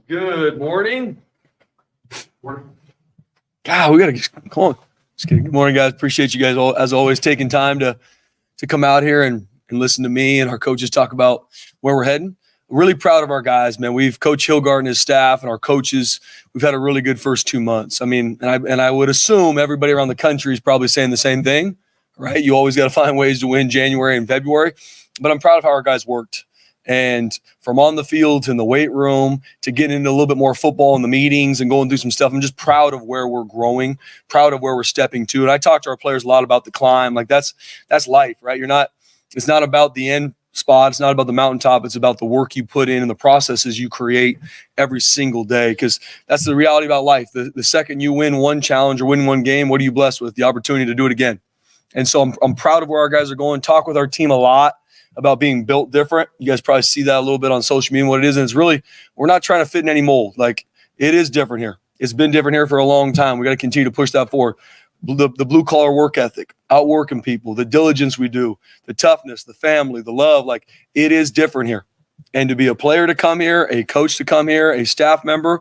Good morning. God, we got to come on. Just kidding. Good morning, guys. Appreciate you guys all, as always, taking time to come out here and listen to me and our coaches talk about where we're heading. Really proud of our guys, man. We've Coach Hilgard and his staff and our coaches. We've had a really good first 2 months. I mean, and I would assume everybody around the country is probably saying the same thing, right? You always got to find ways to win January and February. But I'm proud of how our guys worked. And from on the field to in the weight room to getting into a little bit more football in the meetings and going through some stuff, I'm just proud of where we're growing, proud of where we're stepping to. And I talk to our players a lot about the climb. Like that's life, right? It's not about the end spot. It's not about the mountaintop. It's about the work you put in and the processes you create every single day. Because that's the reality about life. The second you win one challenge or win one game, what are you blessed with? The opportunity to do it again. And so I'm proud of where our guys are going. Talk with our team a lot about being built different. You guys probably see that a little bit on social media, what it is. And it's really, we're not trying to fit in any mold. Like, it is different here. It's been different here for a long time. We got to continue to push that forward. The blue collar work ethic, outworking people, the diligence we do, the toughness, the family, the love, like it is different here. And to be a player to come here, a coach to come here, a staff member,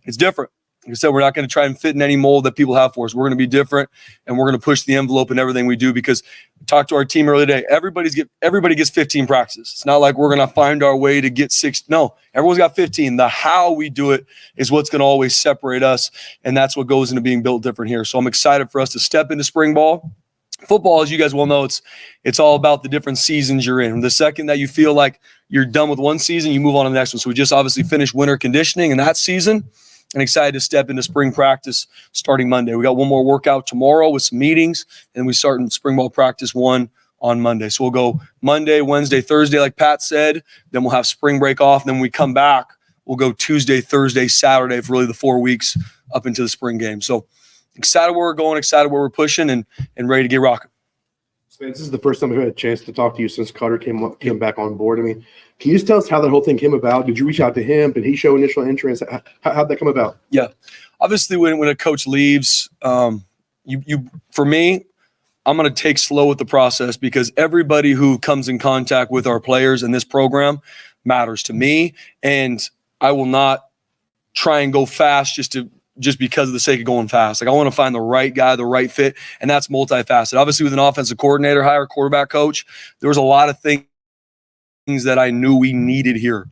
it's different. Like I said, we're not going to try and fit in any mold that people have for us. We're going to be different, and we're going to push the envelope in everything we do because I talked to our team earlier today. Everybody gets 15 practices. It's not like we're going to find our way to get 6. No, everyone's got 15. The how we do it is what's going to always separate us, and that's what goes into being built different here. So I'm excited for us to step into spring ball. Football, as you guys well know, it's all about the different seasons you're in. The second that you feel like you're done with one season, you move on to the next one. So we just obviously finished winter conditioning in that season. And excited to step into spring practice starting Monday. We got one more workout tomorrow with some meetings, and we start in spring ball practice 1 on Monday. So we'll go Monday, Wednesday, Thursday, like Pat said. Then we'll have spring break off. Then when we come back, we'll go Tuesday, Thursday, Saturday for really the 4 weeks up into the spring game. So excited where we're going, excited where we're pushing, and ready to get rocking. This is the first time I've had a chance to talk to you since Koetter came back on board. I mean, can you just tell us how that whole thing came about? Did you reach out to him? Did he show initial interest? How'd that come about? Yeah. Obviously, when a coach leaves, for me, I'm going to take slow with the process because everybody who comes in contact with our players in this program matters to me, and I will not try and go fast just because of the sake of going fast. Like, I want to find the right guy, the right fit, and that's multifaceted. Obviously, with an offensive coordinator hire, quarterback coach, there was a lot of things that I knew we needed here.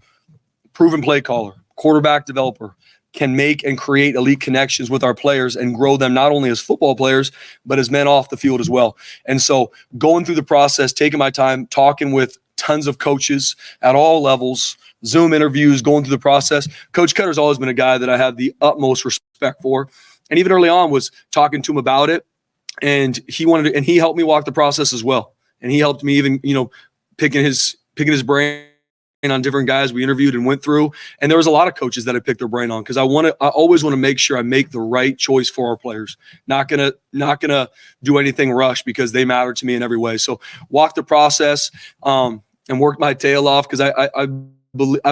Proven play caller, quarterback developer, can make and create elite connections with our players and grow them not only as football players, but as men off the field as well. And so going through the process, taking my time, talking with tons of coaches at all levels, Zoom interviews, going through the process. Coach Koetter's always been a guy that I have the utmost respect for. And even early on was talking to him about it. And he helped me walk the process as well. And he helped me even, picking his brain on different guys we interviewed and went through. And there was a lot of coaches that I picked their brain on because I always want to make sure I make the right choice for our players. Not gonna do anything rush because they matter to me in every way. So walk the process and worked my tail off because I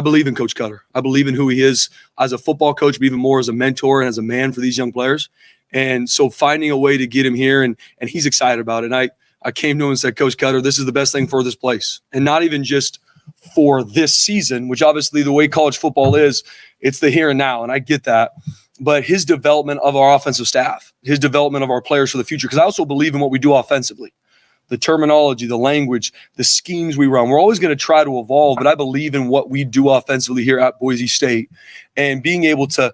believe in Coach Koetter. I believe in who he is as a football coach, but even more as a mentor and as a man for these young players. And so finding a way to get him here, and he's excited about it. And I came to him and said, Coach Koetter, this is the best thing for this place. And not even just for this season, which obviously the way college football is, it's the here and now. And I get that. But his development of our offensive staff, his development of our players for the future, because I also believe in what we do offensively. The terminology, the language, the schemes we run. We're always going to try to evolve, but I believe in what we do offensively here at Boise State, and being able to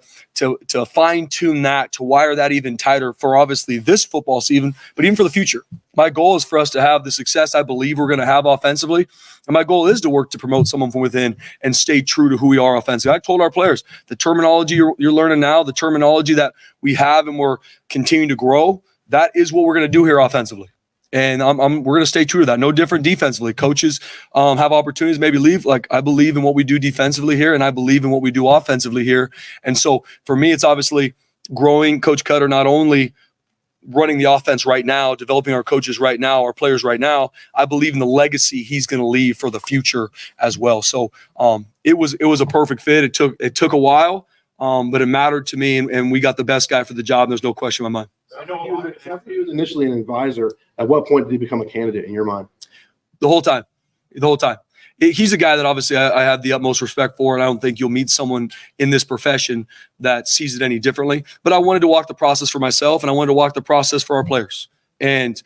fine-tune that, to wire that even tighter for obviously this football season, but even for the future. My goal is for us to have the success I believe we're going to have offensively, and my goal is to work to promote someone from within and stay true to who we are offensively. I told our players, the terminology you're learning now, the terminology that we have and we're continuing to grow, that is what we're going to do here offensively. And we're going to stay true to that. No different defensively. Coaches have opportunities, maybe leave. Like, I believe in what we do defensively here, and I believe in what we do offensively here. And so for me, it's obviously growing Coach Koetter, not only running the offense right now, developing our coaches right now, our players right now. I believe in the legacy he's going to leave for the future as well. So it was a perfect fit. It took a while, but it mattered to me, and we got the best guy for the job. And there's no question in my mind. After he was initially an advisor, at what point did he become a candidate in your mind? The whole time. he's a guy that obviously I have the utmost respect for, and I don't think you'll meet someone in this profession that sees it any differently. But I wanted to walk the process for myself, and I wanted to walk the process for our players. And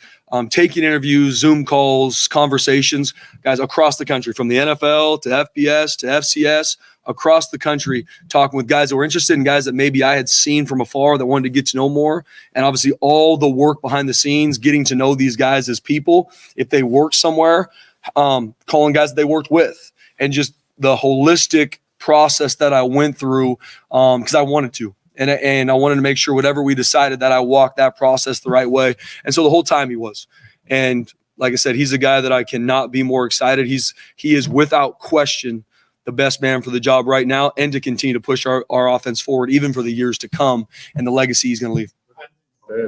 taking interviews, Zoom calls, conversations, guys across the country, from the NFL to FBS to FCS, across the country, talking with guys that were interested and guys that maybe I had seen from afar that wanted to get to know more. And obviously all the work behind the scenes, getting to know these guys as people, if they work somewhere, calling guys that they worked with, and just the holistic process that I went through because I wanted to. And I wanted to make sure whatever we decided that I walked that process the right way. And so the whole time he was. And like I said, he's a guy that I cannot be more excited. He is without question the best man for the job right now, and to continue to push our offense forward, even for the years to come, and the legacy he's going to leave.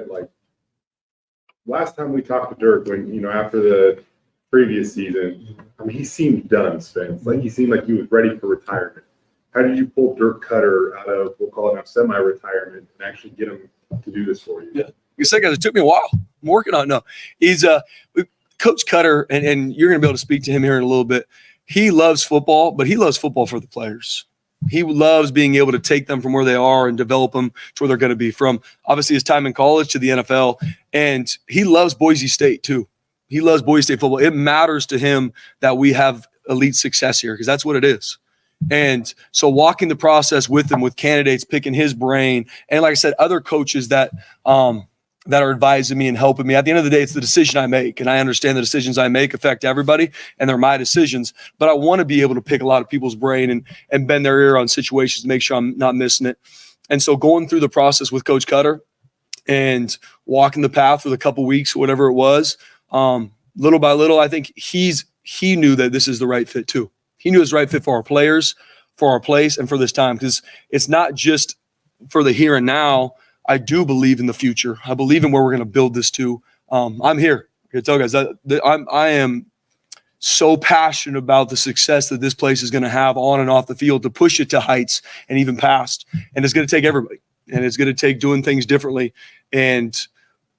Like last time we talked to Dirk, when after the previous season, I mean, he seemed done, Spence. Like he seemed like he was ready for retirement. How did you pull Dirk Koetter out of, we'll call it now, semi-retirement, and actually get him to do this for you? Yeah, like I said, guys, it took me a while. I'm working on it. No, he's Coach Koetter, and you're going to be able to speak to him here in a little bit. He loves football, but he loves football for the players. He loves being able to take them from where they are and develop them to where they're going to be, from obviously his time in college to the NFL. And he loves Boise State too. He loves Boise State football. It matters to him that we have elite success here, because that's what it is. And so walking the process with him, with candidates, picking his brain, and like I said, other coaches that are advising me and helping me. At the end of the day, it's the decision I make, and I understand the decisions I make affect everybody, and they're my decisions. But I want to be able to pick a lot of people's brain and bend their ear on situations to make sure I'm not missing it. And so going through the process with Coach Koetter and walking the path for the couple weeks, whatever it was, little by little, I think he knew that this is the right fit too. He knew it was the right fit for our players, for our place, and for this time, because it's not just for the here and now. I do believe in the future. I believe in where we're going to build this to. I'm here. I can tell guys I am so passionate about the success that this place is going to have on and off the field, to push it to heights and even past. And it's going to take everybody, and it's going to take doing things differently. And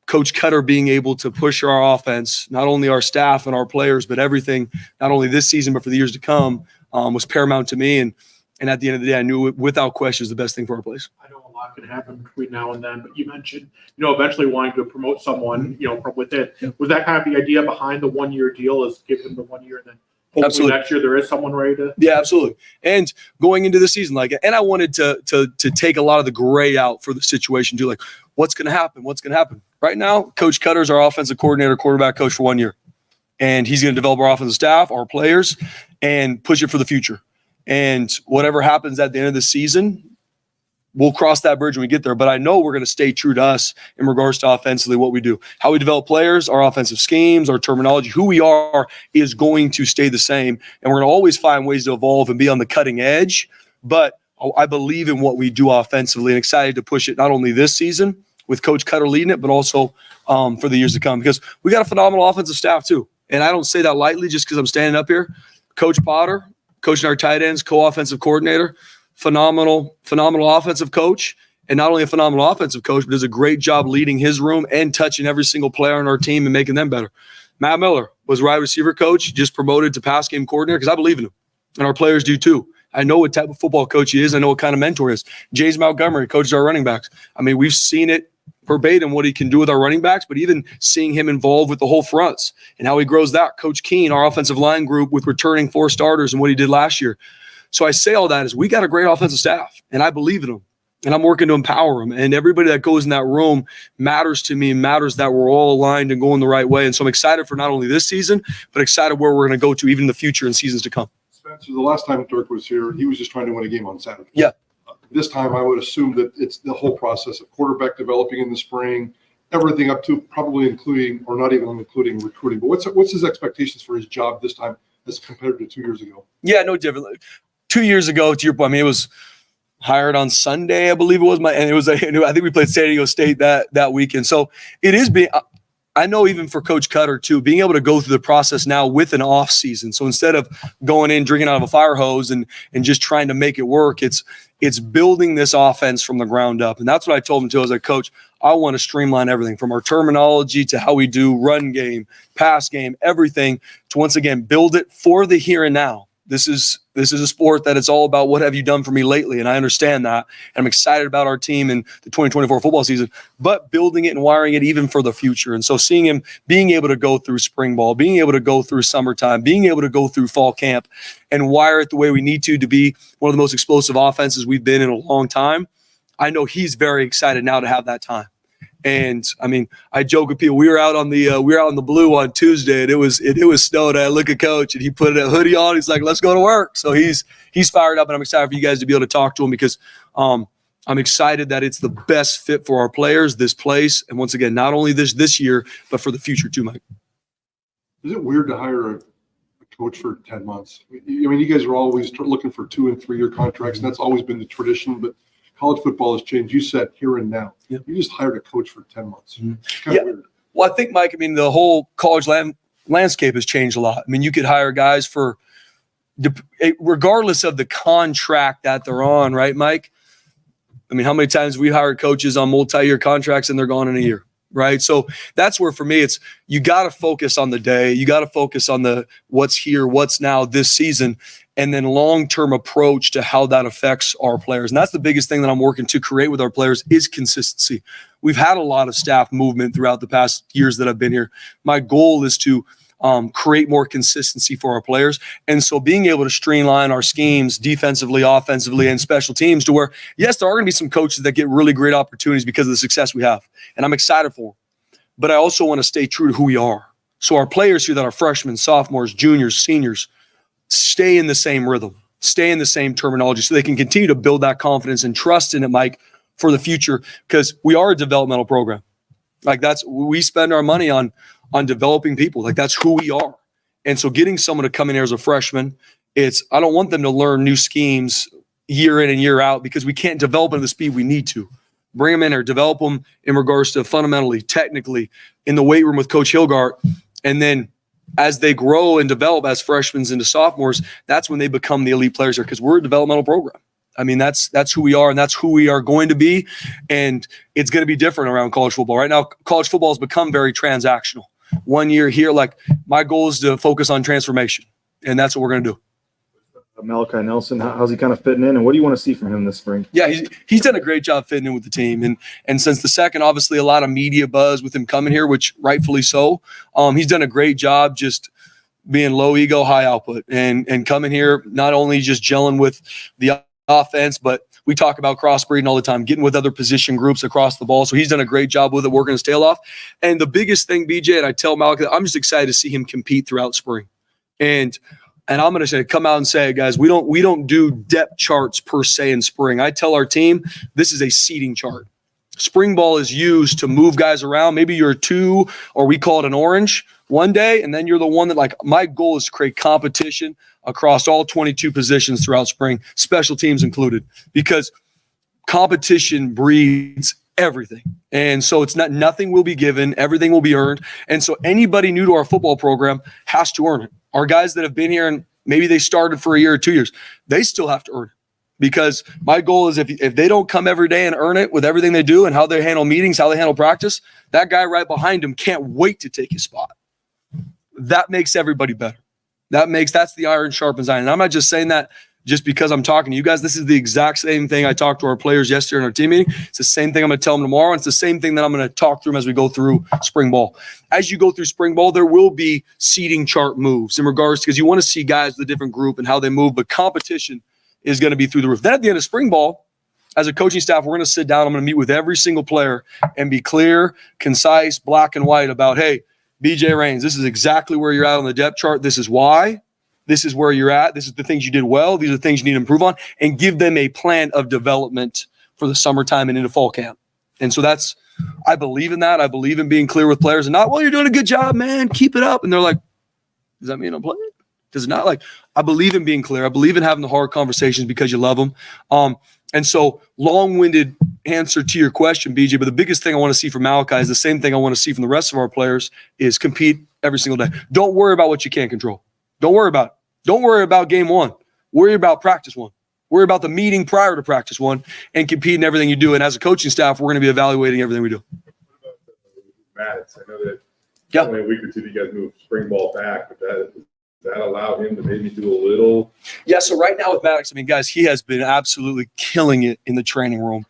Coach Koetter being able to push our offense, not only our staff and our players, but everything, not only this season, but for the years to come, was paramount to me. And at the end of the day, I knew it without question is the best thing for our place. I know a lot can happen between now and then, but you mentioned, eventually wanting to promote someone, from within. Yeah. Was that kind of the idea behind the 1-year deal, is give him the 1 year and then hopefully absolutely next year there is someone ready to? Yeah, absolutely. And going into the season, and I wanted to take a lot of the gray out for the situation too. Like, what's going to happen? What's going to happen? Right now, Coach Koetter is our offensive coordinator, quarterback coach for 1 year. And he's going to develop our offensive staff, our players, and push it for the future. And whatever happens at the end of the season, we'll cross that bridge when we get there. But I know we're going to stay true to us in regards to offensively what we do. How we develop players, our offensive schemes, our terminology, who we are is going to stay the same. And we're going to always find ways to evolve and be on the cutting edge. But I believe in what we do offensively, and excited to push it not only this season with Coach Koetter leading it, but also for the years to come, because we got a phenomenal offensive staff too. And I don't say that lightly just because I'm standing up here. Coach Potter, coaching our tight ends, co-offensive coordinator, phenomenal offensive coach, and not only a phenomenal offensive coach, but does a great job leading his room and touching every single player on our team and making them better. Matt Miller was wide receiver coach, just promoted to pass game coordinator, because I believe in him, and our players do too. I know what type of football coach he is. I know what kind of mentor he is. James Montgomery coaches our running backs. I mean, we've seen it verbatim what he can do with our running backs, but even seeing him involved with the whole fronts and how he grows that. Coach Keene, our offensive line group, with returning 4 starters and what he did last year. So I say all that is we got a great offensive staff, and I believe in them, and I'm working to empower them. And everybody that goes in that room matters to me, matters that we're all aligned and going the right way. And so I'm excited for not only this season, but excited where we're going to go to even in the future and seasons to come. Spencer, the last time Dirk was here, he was just trying to win a game on Saturday. Yeah. This time I would assume that it's the whole process of quarterback developing in the spring, everything up to probably including, or not even including, recruiting. But what's his expectations for his job this time as compared to 2 years ago? Yeah, no different. 2 years ago, to your point, I mean, it was hired on Sunday, I believe it was. And it was, I think we played San Diego State that weekend. So it is being, I know even for Coach Koetter too, being able to go through the process now with an off season. So instead of going in, drinking out of a fire hose and just trying to make it work, it's building this offense from the ground up. And that's what I told him too. I was like, Coach, I want to streamline everything from our terminology to how we do run game, pass game, everything to once again, build it for the here and now. This is a sport that it's all about what have you done for me lately, and I understand that. And I'm excited about our team and the 2024 football season, but building it and wiring it even for the future. And so seeing him being able to go through spring ball, being able to go through summertime, being able to go through fall camp and wire it the way we need to be one of the most explosive offenses we've been in a long time, I know he's very excited now to have that time. And I mean, I joke with people. We were out on the blue on Tuesday, and it was snowing. I look at Coach, and he put a hoodie on. He's like, "Let's go to work." So he's fired up, and I'm excited for you guys to be able to talk to him because I'm excited that it's the best fit for our players, this place, and once again, not only this year, but for the future too, Mike. Is it weird to hire a coach for 10 months? I mean, you guys are always looking for 2 and 3 year contracts, and that's always been the tradition, but college football has changed. You said here and now. Yep. You just hired a coach for 10 months. Mm-hmm. It's kind of weird. Well, I think, Mike, I mean, the whole college landscape has changed a lot. I mean, you could hire guys for regardless of the contract that they're on, right, Mike? I mean, how many times we hired coaches on multi-year contracts and they're gone in a year, right? So that's where, for me, it's you got to focus on the day. You got to focus on the what's here, what's now this season, and then long-term approach to how that affects our players. And that's the biggest thing that I'm working to create with our players is consistency. We've had a lot of staff movement throughout the past years that I've been here. My goal is to create more consistency for our players. And so being able to streamline our schemes defensively, offensively, and special teams to where, yes, there are going to be some coaches that get really great opportunities because of the success we have. And I'm excited for them. But I also want to stay true to who we are. So our players here that are freshmen, sophomores, juniors, seniors, stay in the same rhythm, stay in the same terminology so they can continue to build that confidence and trust in it, Mike, for the future, because we are a developmental program. Like we spend our money on developing people. Like that's who we are. And so getting someone to come in here as a freshman, I don't want them to learn new schemes year in and year out because we can't develop them at the speed we need to. Bring them in or develop them in regards to fundamentally, technically, in the weight room with Coach Hilgart, and then as they grow and develop as freshmen into sophomores, that's when they become the elite players here because we're a developmental program. I mean, that's who we are, and that's who we are going to be, and it's going to be different around college football. Right now, college football has become very transactional. 1 year here, like my goal is to focus on transformation, and that's what we're going to do. Malachi Nelson, how's he kind of fitting in, and what do you want to see from him this spring? Yeah, he's done a great job fitting in with the team, and since the second, obviously a lot of media buzz with him coming here, which rightfully so. He's done a great job just being low ego, high output, and coming here not only just gelling with the offense, but we talk about crossbreeding all the time, getting with other position groups across the ball. So he's done a great job with it, working his tail off. And the biggest thing, BJ, and I tell Malachi, I'm just excited to see him compete throughout spring, and I'm going to come out and say, guys, we don't do depth charts per se in spring. I tell our team this is a seeding chart. Spring ball is used to move guys around. Maybe you're a 2, or we call it an orange one day, and then you're the one that, like, my goal is to create competition across all 22 positions throughout spring, special teams included, because competition breeds everything. And so it's nothing will be given, everything will be earned. And so anybody new to our football program has to earn it. Our guys that have been here and maybe they started for a year or 2 years, they still have to earn it. Because my goal is if they don't come every day and earn it with everything they do and how they handle meetings, how they handle practice, that guy right behind him can't wait to take his spot. That makes everybody better. That's the iron sharpens iron. And I'm not just saying that just because I'm talking to you guys. This is the exact same thing I talked to our players yesterday in our team meeting. It's the same thing I'm going to tell them tomorrow. And it's the same thing that I'm going to talk through them as we go through spring ball. As you go through spring ball, there will be seeding chart moves in regards to, because you want to see guys with a different group and how they move, but competition is going to be through the roof. Then at the end of spring ball, as a coaching staff, we're going to sit down. I'm going to meet with every single player and be clear, concise, black and white about, hey, BJ Raines, this is exactly where you're at on the depth chart. This is why. This is where you're at. This is the things you did well. These are the things you need to improve on, and give them a plan of development for the summertime and into fall camp. And so I believe in that. I believe in being clear with players and not, well, you're doing a good job, man. Keep it up. And they're like, does that mean I'm playing? Does it not? Like, I believe in being clear. I believe in having the hard conversations because you love them. And so long-winded answer to your question, BJ, but the biggest thing I want to see from Malachi is the same thing I want to see from the rest of our players is compete every single day. Don't worry about what you can't control. Don't worry about it. Don't worry about game one. Worry about practice one. Worry about the meeting prior to practice one and compete in everything you do. And as a coaching staff, we're going to be evaluating everything we do. Maddox, I know that Yeah. only a week or two you guys moved spring ball back, but that allowed him to maybe do a little. Yeah, so right now with Maddox, I mean, guys, he has been absolutely killing it in the training room,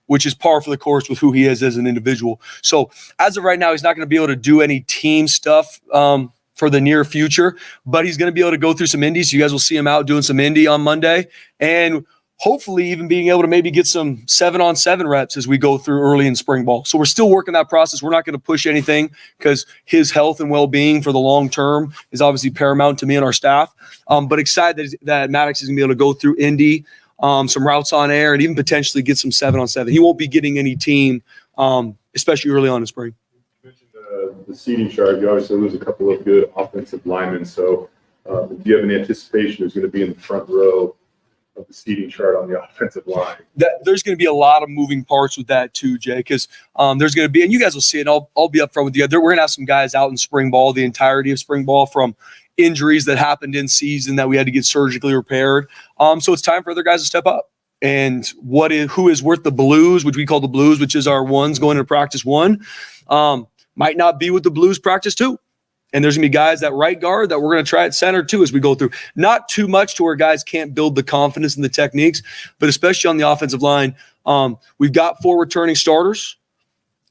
which is par for the course with who he is as an individual. So as of right now, he's not going to be able to do any team stuff for the near future, but he's going to be able to go through some indies. You guys will see him out doing some indie on Monday, and hopefully even being able to maybe get some 7-on-7 reps as we go through early in spring ball. So we're still working that process. We're not going to push anything because his health and well-being for the long term is obviously paramount to me and our staff. But excited that Maddox is going to be able to go through indie, some routes on air, and even potentially get some 7-on-7. He won't be getting any team, especially early on in spring. You mentioned the seating chart. You obviously lose a couple of good offensive linemen. So do you have any anticipation who's going to be in the front row of the seating chart on the offensive line? There's going to be a lot of moving parts with that too, Jay, because there's going to be, and you guys will see it, and I'll be up front with you. We're going to have some guys out in spring ball, the entirety of spring ball, from injuries that happened in season that we had to get surgically repaired. So it's time for other guys to step up. And who is worth the blues, which we call the blues, which is our ones going into practice one, might not be with the blues practice two. And there's going to be guys at right guard that we're going to try at center too as we go through. Not too much to where guys can't build the confidence and the techniques, but especially on the offensive line, we've got 4 returning starters.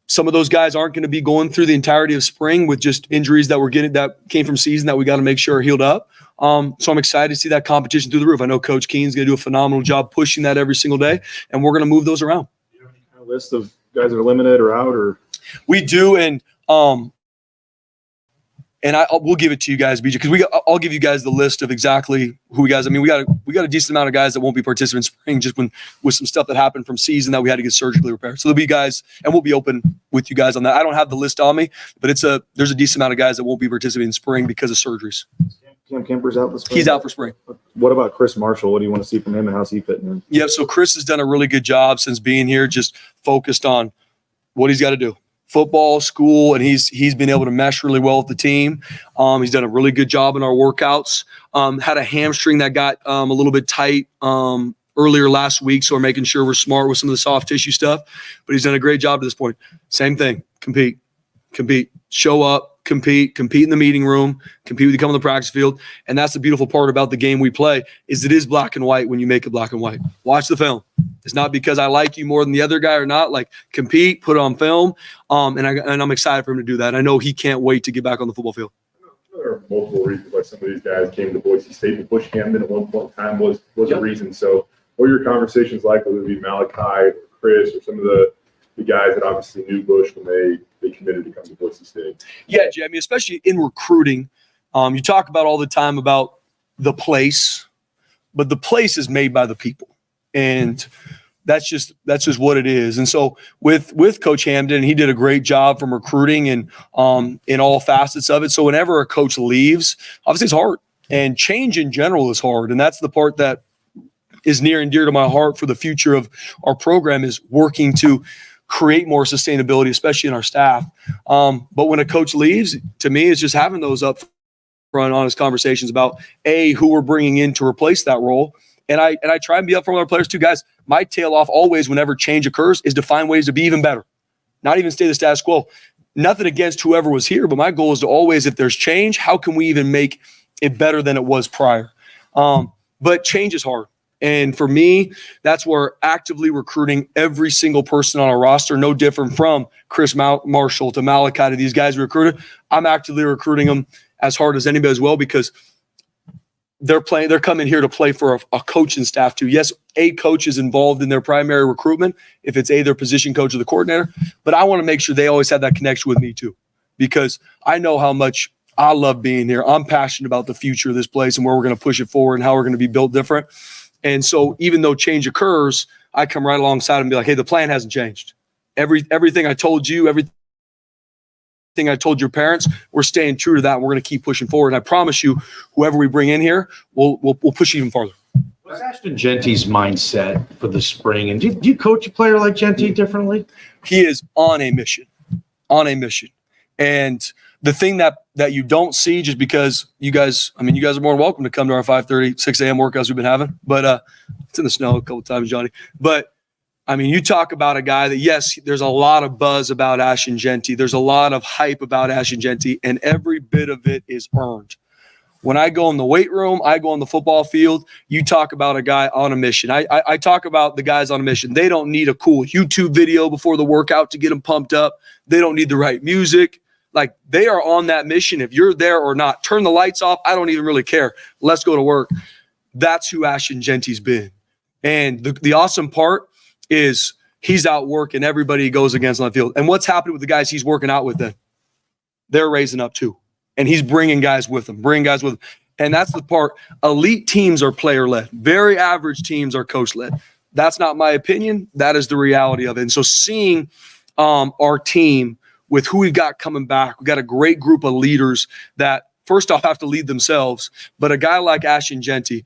Some of those guys aren't going to be going through the entirety of spring with just injuries that came from season that we got to make sure are healed up. So I'm excited to see that competition through the roof. I know Coach Keen's going to do a phenomenal job pushing that every single day, and we're going to move those around. Do you have any kind of list of guys that are limited or out, or? We do, and we'll give it to you guys, BJ, because I'll give you guys the list of exactly who we guys. I mean, we got a decent amount of guys that won't be participating in spring, just with some stuff that happened from season that we had to get surgically repaired. So there'll be guys, and we'll be open with you guys on that. I don't have the list on me, but there's a decent amount of guys that won't be participating in spring because of surgeries. Cam Kemper's out this spring? He's out for spring. What about Chris Marshall? What do you want to see from him, and how's he fitting in? Yeah, so Chris has done a really good job since being here, just focused on what he's got to do. Football, school, and he's been able to mesh really well with the team. He's done a really good job in our workouts. Had a hamstring that got a little bit tight earlier last week, so we're making sure we're smart with some of the soft tissue stuff. But he's done a great job to this point. Same thing, compete, show up, compete in the meeting room, compete when you come on the practice field. And that's the beautiful part about the game we play is it is black and white when you make it black and white. Watch the film. It's not because I like you more than the other guy or not. Like, compete, put it on film, and I'm excited for him to do that. I know he can't wait to get back on the football field. There are multiple reasons why some of these guys came to Boise State, and Bush Camden at one point in time was a reason. So what are your conversations like, whether it be Malachi or Chris or some of the guys that obviously knew Bush when they committed to come to Boise State? Yeah, Jay, I mean, especially in recruiting, you talk about all the time about the place, but the place is made by the people. And that's just what it is. And so with Coach Hamden, he did a great job from recruiting and in all facets of it. So whenever a coach leaves, obviously it's hard, and change in general is hard. And that's the part that is near and dear to my heart for the future of our program, is working to create more sustainability, especially in our staff. But when a coach leaves, to me, it's just having those up front, honest conversations about who we're bringing in to replace that role. And I try and be upfront with our players too, guys. My tail off always, whenever change occurs, is to find ways to be even better, not even stay the status quo. Nothing against whoever was here, but my goal is to always, if there's change, how can we even make it better than it was prior? But change is hard. And for me, that's where actively recruiting every single person on our roster, no different from Chris Marshall to Malachi to these guys we recruited. I'm actively recruiting them as hard as anybody as well, because they're coming here to play for a coaching staff too. Yes, a coach is involved in their primary recruitment, if it's their position coach or the coordinator, but I want to make sure they always have that connection with me too, because I know how much I love being here. I'm passionate about the future of this place and where we're going to push it forward and how we're going to be built different. And so even though change occurs, I come right alongside and be like, hey, the plan hasn't changed. Everything I told you, everything I told your parents, we're staying true to that. And we're going to keep pushing forward. And I promise you, whoever we bring in here, we'll push even farther. What's Ashton Genty's mindset for the spring? And do you coach a player like Genty differently? He is on a mission. And the thing that you don't see, just because you guys are more than welcome to come to our 5:30, 6 a.m. workouts we've been having. But it's in the snow a couple times, Johnny. But you talk about a guy that, yes, there's a lot of buzz about Ashton Genty. There's a lot of hype about Ashton Genty, and every bit of it is earned. When I go in the weight room, I go on the football field, you talk about a guy on a mission. I talk about the guys on a mission. They don't need a cool YouTube video before the workout to get them pumped up. They don't need the right music. Like, they are on that mission. If you're there or not, turn the lights off. I don't even really care. Let's go to work. That's who Ashton Genty's been. And the awesome part is he's out working everybody he goes against on the field. And what's happening with the guys he's working out with then? They're raising up too. And he's bringing guys with him. And that's the part. Elite teams are player-led. Very average teams are coach-led. That's not my opinion. That is the reality of it. And so seeing our team with who we've got coming back, we've got a great group of leaders that first off have to lead themselves. But a guy like Ashton Genty,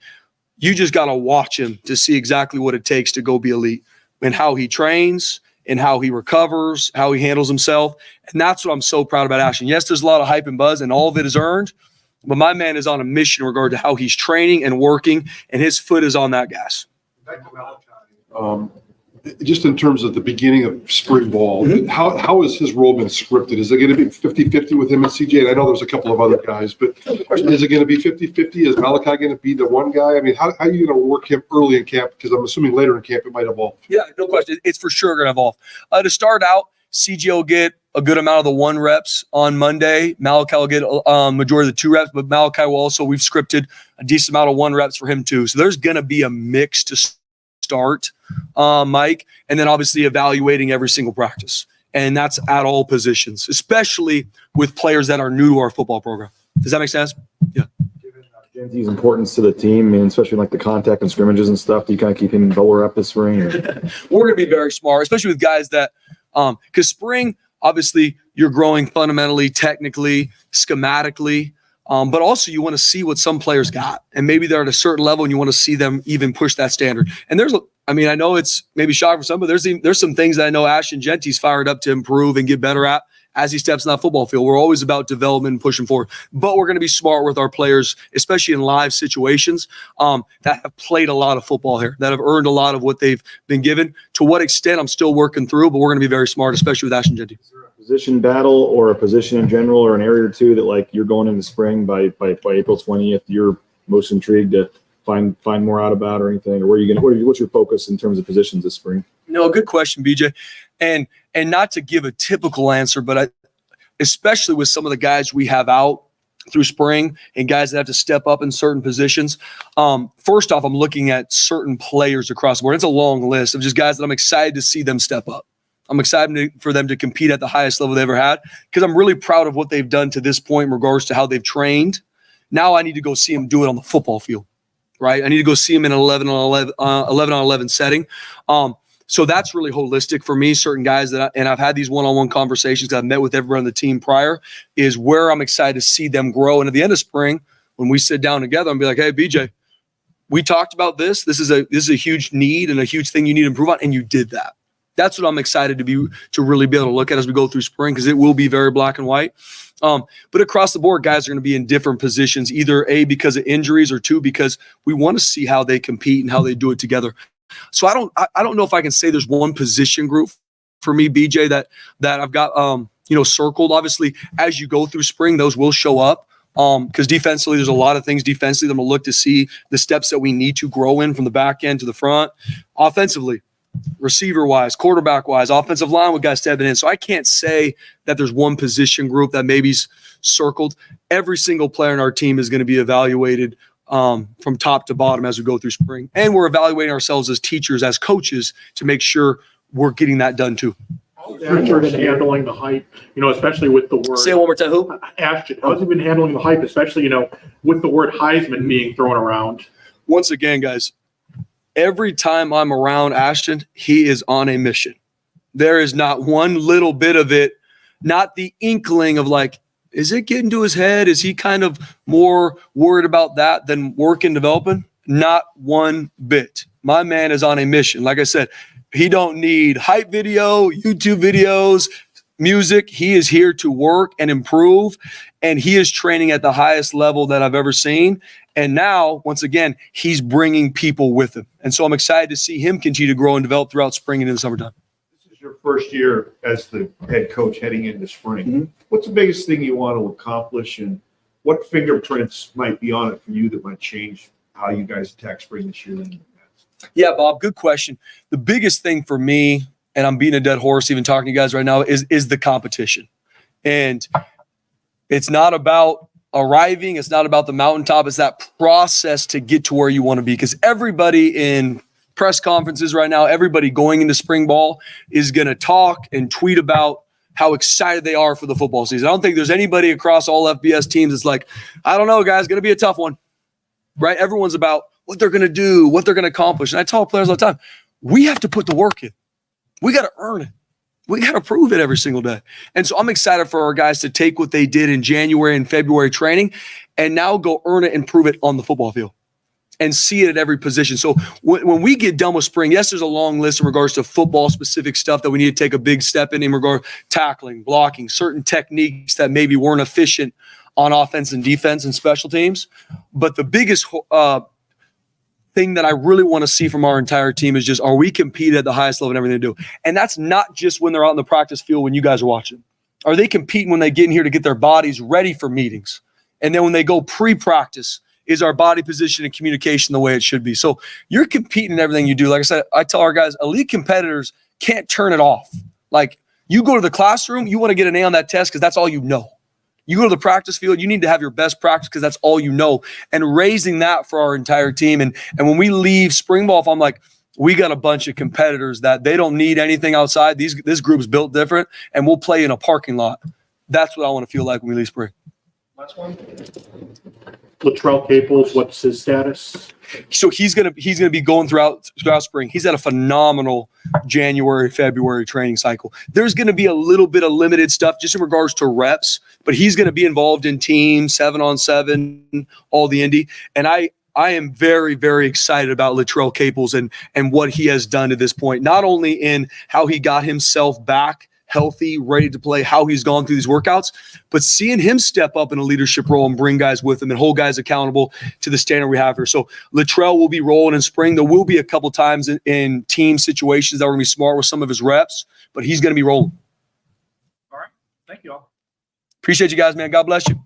you just got to watch him to see exactly what it takes to go be elite and how he trains and how he recovers, how he handles himself. And that's what I'm so proud about Ashton. Yes, there's a lot of hype and buzz, and all of it is earned, but my man is on a mission in regard to how he's training and working, and his foot is on that gas. Just in terms of the beginning of spring ball, how has his role been scripted? Is it going to be 50-50 with him and CJ? And I know there's a couple of other guys, but is it going to be 50-50? Is Malachi going to be the one guy? How are you going to work him early in camp? Because I'm assuming later in camp it might evolve. Yeah, no question. It's for sure going to evolve. To start out, CJ will get a good amount of the 1 reps on Monday. Malachi will get majority of the 2 reps, but Malachi will also, we've scripted a decent amount of 1 reps for him too. So there's going to be a mix to start, Mike, and then obviously evaluating every single practice. And that's at all positions, especially with players that are new to our football program. Does that make sense? Yeah. Given Genty's importance to the team, and especially like the contact and scrimmages and stuff, do you kind of keep him lower up this spring? Or? We're going to be very smart, especially with guys that because spring, obviously, you're growing fundamentally, technically, schematically, but also you want to see what some players got. And maybe they're at a certain level and you want to see them even push that standard. And I know it's maybe shocking for some, but there's some things that I know Ashton Genty's fired up to improve and get better at as he steps in that football field. We're always about development and pushing forward. But we're going to be smart with our players, especially in live situations that have played a lot of football here, that have earned a lot of what they've been given. To what extent, I'm still working through, but we're going to be very smart, especially with Ashton Genty. Is there a position battle or a position in general or an area or two that, like, you're going into spring by April 20th, you're most intrigued to find more out about or anything? Or what's your focus in terms of positions this spring? No, good question, BJ. And not to give a typical answer, but especially with some of the guys we have out through spring and guys that have to step up in certain positions. First off, I'm looking at certain players across the board. It's a long list of just guys that I'm excited to see them step up. I'm excited for them to compete at the highest level they've ever had because I'm really proud of what they've done to this point in regards to how they've trained. Now I need to go see them do it on the football field, right? I need to go see them in an 11 on 11 setting. So that's really holistic for me. Certain guys and I've had these one-on-one conversations that I've met with everyone on the team prior is where I'm excited to see them grow. And at the end of spring, when we sit down together and be like, hey, BJ, we talked about this. This is a huge need and a huge thing you need to improve on. And you did that. That's what I'm excited to really be able to look at as we go through spring, because it will be very black and white. But across the board, guys are going to be in different positions, either A, because of injuries, or 2, because we want to see how they compete and how they do it together. So I don't know if I can say there's one position group for me, BJ, that I've got circled. Obviously, as you go through spring, those will show up. Because defensively, there's a lot of things defensively that I'm going to look to see the steps that we need to grow in from the back end to the front. Offensively, receiver-wise, quarterback-wise, offensive line with guys stepping in. So I can't say that there's one position group that maybe's circled. Every single player in our team is going to be evaluated from top to bottom as we go through spring. And we're evaluating ourselves as teachers, as coaches, to make sure we're getting that done too. Ashton been handling the hype, especially with the word. Say it one more time. Who? Ashton. How's he been handling the hype, especially, with the word Heisman being thrown around? Once again, guys, every time I'm around Ashton, he is on a mission. There is not one little bit of it, not the inkling of like, is it getting to his head? Is he kind of more worried about that than work and developing? Not one bit. My man is on a mission. Like I said, he don't need hype video, YouTube videos, music. He is here to work and improve, and he is training at the highest level that I've ever seen. And now, once again, he's bringing people with him. And so I'm excited to see him continue to grow and develop throughout spring and in the summertime. This is your first year as the head coach heading into spring. What's the biggest thing you want to accomplish, and what fingerprints might be on it for you that might change how you guys attack spring this year? Yeah, Bob, good question. The biggest thing for me, and I'm beating a dead horse even talking to you guys right now, is the competition. And it's not about arriving. It's not about the mountaintop. It's that process to get to where you want to be. Because everybody in press conferences right now, everybody going into spring ball is going to talk and tweet about how excited they are for the football season. I don't think there's anybody across all FBS teams that's like, I don't know, guys, going to be a tough one, right? Everyone's about what they're going to do, what they're going to accomplish. And I tell players all the time, we have to put the work in. We got to earn it. We got to prove it every single day. And so I'm excited for our guys to take what they did in January and February training and now go earn it and prove it on the football field and see it at every position. So when we get done with spring, yes, there's a long list in regards to football specific stuff that we need to take a big step in regard tackling, blocking, certain techniques that maybe weren't efficient on offense and defense and special teams. But the biggest thing that I really want to see from our entire team is just, are we competing at the highest level in everything they do? And that's not just when they're out in the practice field when you guys are watching. Are they competing when they get in here to get their bodies ready for meetings? And then when they go pre-practice, is our body position and communication the way it should be? So you're competing in everything you do. Like I said, I tell our guys, elite competitors can't turn it off. Like, you go to the classroom, you want to get an A on that test because that's all you know. You go to the practice field, you need to have your best practice because that's all you know. And raising that for our entire team. And when we leave spring ball, if I'm like, we got a bunch of competitors that they don't need anything outside. This group's built different, and we'll play in a parking lot. That's what I want to feel like when we leave spring. Last one. Latrell Caples, what's his status? So he's gonna be going throughout spring. He's had a phenomenal January, February training cycle. There's gonna be a little bit of limited stuff just in regards to reps, but he's gonna be involved in teams, 7-on-7, all the Indy. And I am very, very excited about Latrell Caples and what he has done to this point, not only in how he got himself back healthy, ready to play, how he's gone through these workouts, but seeing him step up in a leadership role and bring guys with him and hold guys accountable to the standard we have here. So Latrell will be rolling in spring. There will be a couple times in team situations that we're going to be smart with some of his reps, but he's going to be rolling. All right. Thank you all. Appreciate you guys, man. God bless you.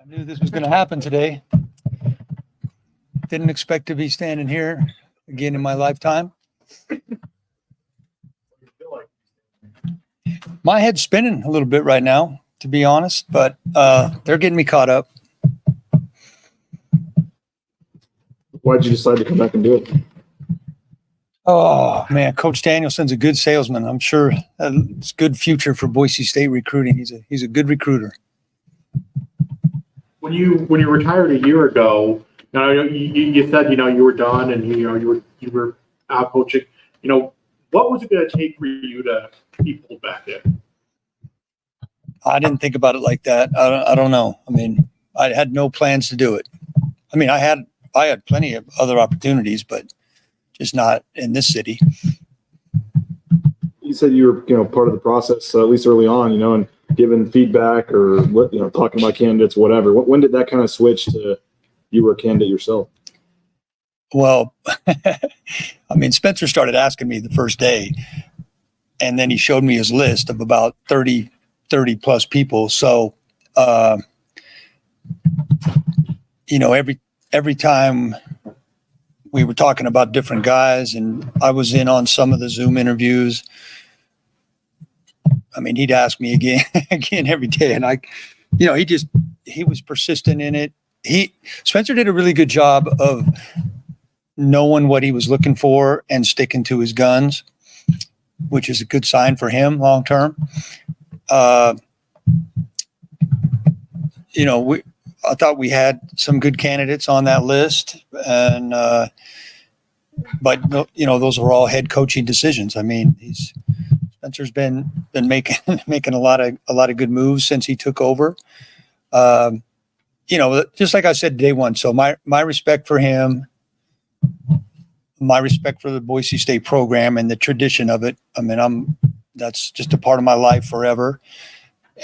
I knew this was going to happen today. Didn't expect to be standing here again in my lifetime. My head's spinning a little bit right now, to be honest, but they're getting me caught up. Why did you decide to come back and do it? Oh man, Coach Danielson's a good salesman. I'm sure it's a good future for Boise State recruiting. He's a good recruiter. When you retired a year ago, now you said you were done and you were out coaching. What was it going to take for you to be pulled back in? I didn't think about it like that. I don't know. I mean, I had no plans to do it. I mean, I had plenty of other opportunities, but just not in this city. You said you were, part of the process, at least early on, and giving feedback or what, talking about candidates, whatever. When did that kind of switch to you were a candidate yourself? Well, I mean, Spencer started asking me the first day, and then he showed me his list of about 30 plus people. So, every time we were talking about different guys, and I was in on some of the Zoom interviews. I mean, he'd ask me again every day, and he was persistent in it. Spencer did a really good job of knowing what he was looking for and sticking to his guns, which is a good sign for him long term. I thought we had some good candidates on that list, and but those are all head coaching decisions. I mean, Spencer's been making a lot of good moves since he took over. Just like I said day one. So my respect for him, my respect for the Boise State program and the tradition of it. I mean, that's just a part of my life forever.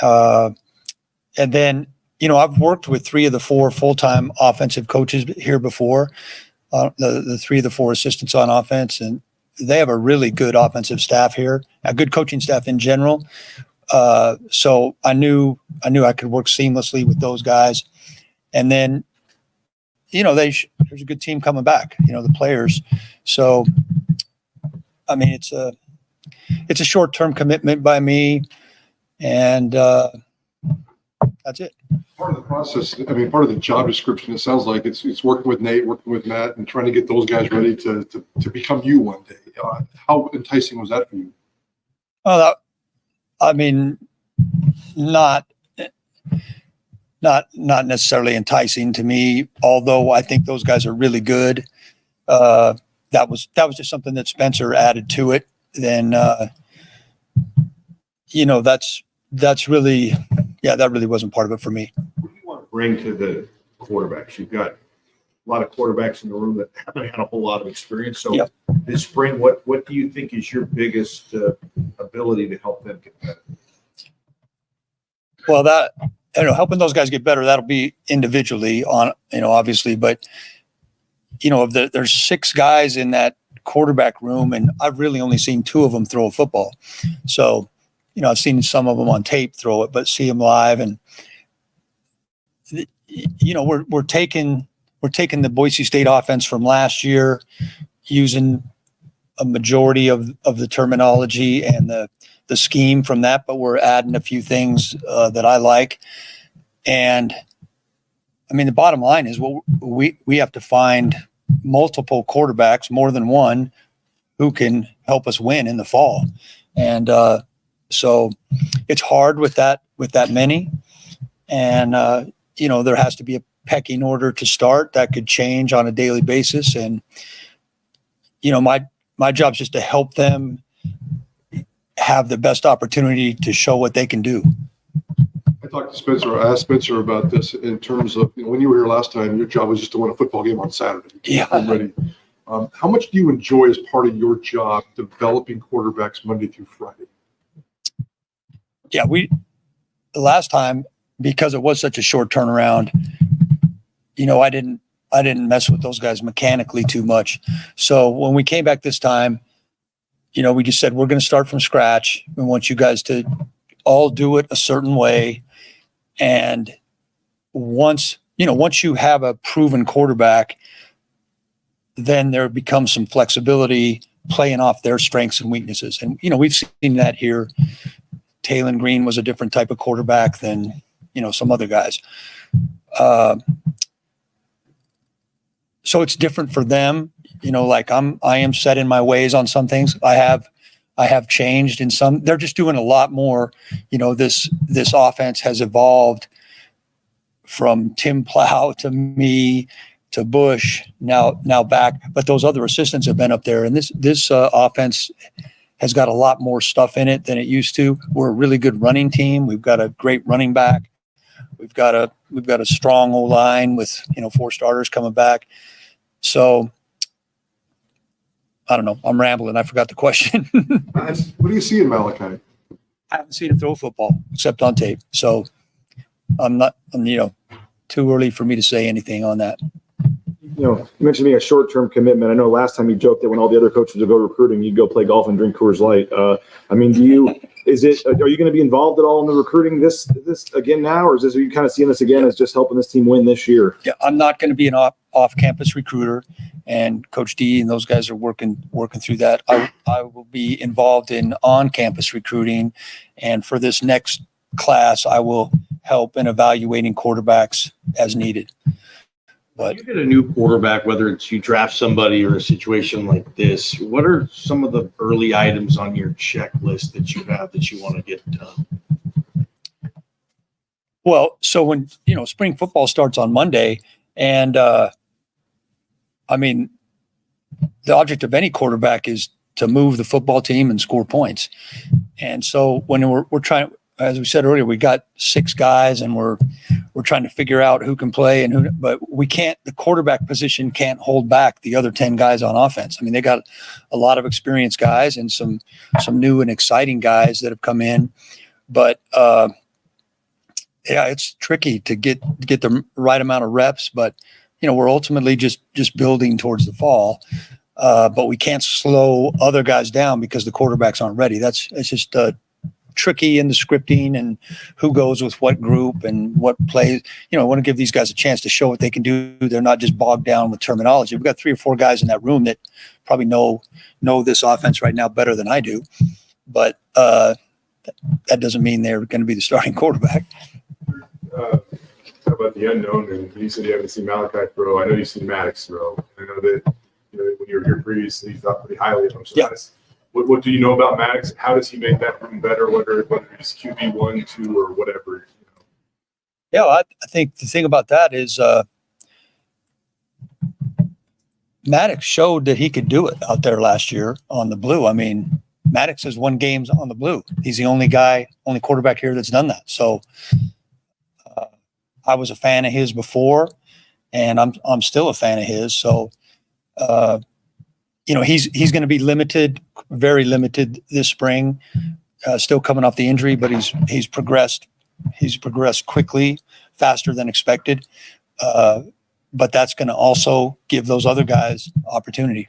And then, I've worked with 3 of the 4 full-time offensive coaches here before, the 3 of the 4 assistants on offense, and they have a really good offensive staff here, a good coaching staff in general. So I knew I could work seamlessly with those guys. And then, there's a good team coming back, the players. So, I mean, it's a short-term commitment by me, and that's it. Part of the process, I mean, part of the job description, it sounds like it's working with Nate, working with Matt, and trying to get those guys ready to become you one day. How enticing was that for you? Well, I mean, not necessarily enticing to me, although I think those guys are really good. That was just something that Spencer added to it. Then, that's really, that really wasn't part of it for me. What do you want to bring to the quarterbacks? You've got a lot of quarterbacks in the room that haven't had a whole lot of experience. So Yep. This spring, what do you think is your biggest ability to help them get better? Well, helping those guys get better, that'll be individually on, obviously, but there's 6 guys in that quarterback room, and I've really only seen 2 of them throw a football. So, I've seen some of them on tape throw it, but see them live, and we're taking the Boise State offense from last year, using a majority of the terminology and the scheme from that, but we're adding a few things that I like. And I mean, the bottom line is, we have to find multiple quarterbacks, more than one, who can help us win in the fall. And so it's hard with that many. And, there has to be a pecking order to start that could change on a daily basis. And, my job is just to help them have the best opportunity to show what they can do. I talked to Spencer. I asked Spencer about this in terms of, when you were here last time, your job was just to win a football game on Saturday. Yeah. Ready. How much do you enjoy as part of your job developing quarterbacks Monday through Friday? Yeah, the last time, because it was such a short turnaround, I didn't mess with those guys mechanically too much. So when we came back this time, we just said, we're going to start from scratch. We want you guys to all do it a certain way. And once you have a proven quarterback, then there becomes some flexibility playing off their strengths and weaknesses. And, we've seen that here. Taylon Green was a different type of quarterback than, some other guys. So it's different for them, like I am set in my ways on some things. I have changed in some. They're just doing a lot more. This offense has evolved from Tim Plow to me to Bush now back, but those other assistants have been up there, and this offense has got a lot more stuff in it than it used to. We're a really good running team. We've got a great running back. We've got a strong O-line with 4 starters coming back. So I don't know. I'm rambling. I forgot the question. What do you see in Malachi? I haven't seen him throw a football except on tape. So I'm too early for me to say anything on that. You mentioned being a short-term commitment. I know last time you joked that when all the other coaches would go recruiting, you'd go play golf and drink Coors Light. Are you going to be involved at all in the recruiting this again now, or are you kind of seeing this again as just helping this team win this year? Yeah, I'm not going to be an off-campus recruiter, and Coach D and those guys are working through that. I will be involved in on-campus recruiting, and for this next class, I will help in evaluating quarterbacks as needed. When you get a new quarterback, whether it's you draft somebody or a situation like this, what are some of the early items on your checklist that you have that you want to get done? Well, so when, spring football starts on Monday, and I mean, the object of any quarterback is to move the football team and score points. And so when we're trying, as we said earlier, we got 6 guys and we're trying to figure out who can play and who, but we can't, the quarterback position can't hold back the other 10 guys on offense. I mean, they got a lot of experienced guys and some new and exciting guys that have come in, but yeah, it's tricky to get the right amount of reps, but we're ultimately just building towards the fall. But we can't slow other guys down because the quarterbacks aren't ready. It's just tricky in the scripting and who goes with what group and what plays. I want to give these guys a chance to show what they can do. They're not just bogged down with terminology. We've got 3 or 4 guys in that room that probably know this offense right now better than I do, but that doesn't mean they're going to be the starting quarterback. How about the unknown? And you said you haven't seen Malachi throw. I know you've seen Maddox throw. I know that when you were here previously, you thought pretty highly of him. So yeah. What do you know about Maddox? How does he make that room better, whether he's QB 1, 2, or whatever? Yeah, I think the thing about that is Maddox showed that he could do it out there last year on the blue. I mean, Maddox has won games on the blue. He's the only quarterback here that's done that. So I was a fan of his before, and I'm still a fan of his. So, he's going to be limited, very limited this spring. Still coming off the injury, but he's progressed. He's progressed quickly, faster than expected. But that's going to also give those other guys opportunity.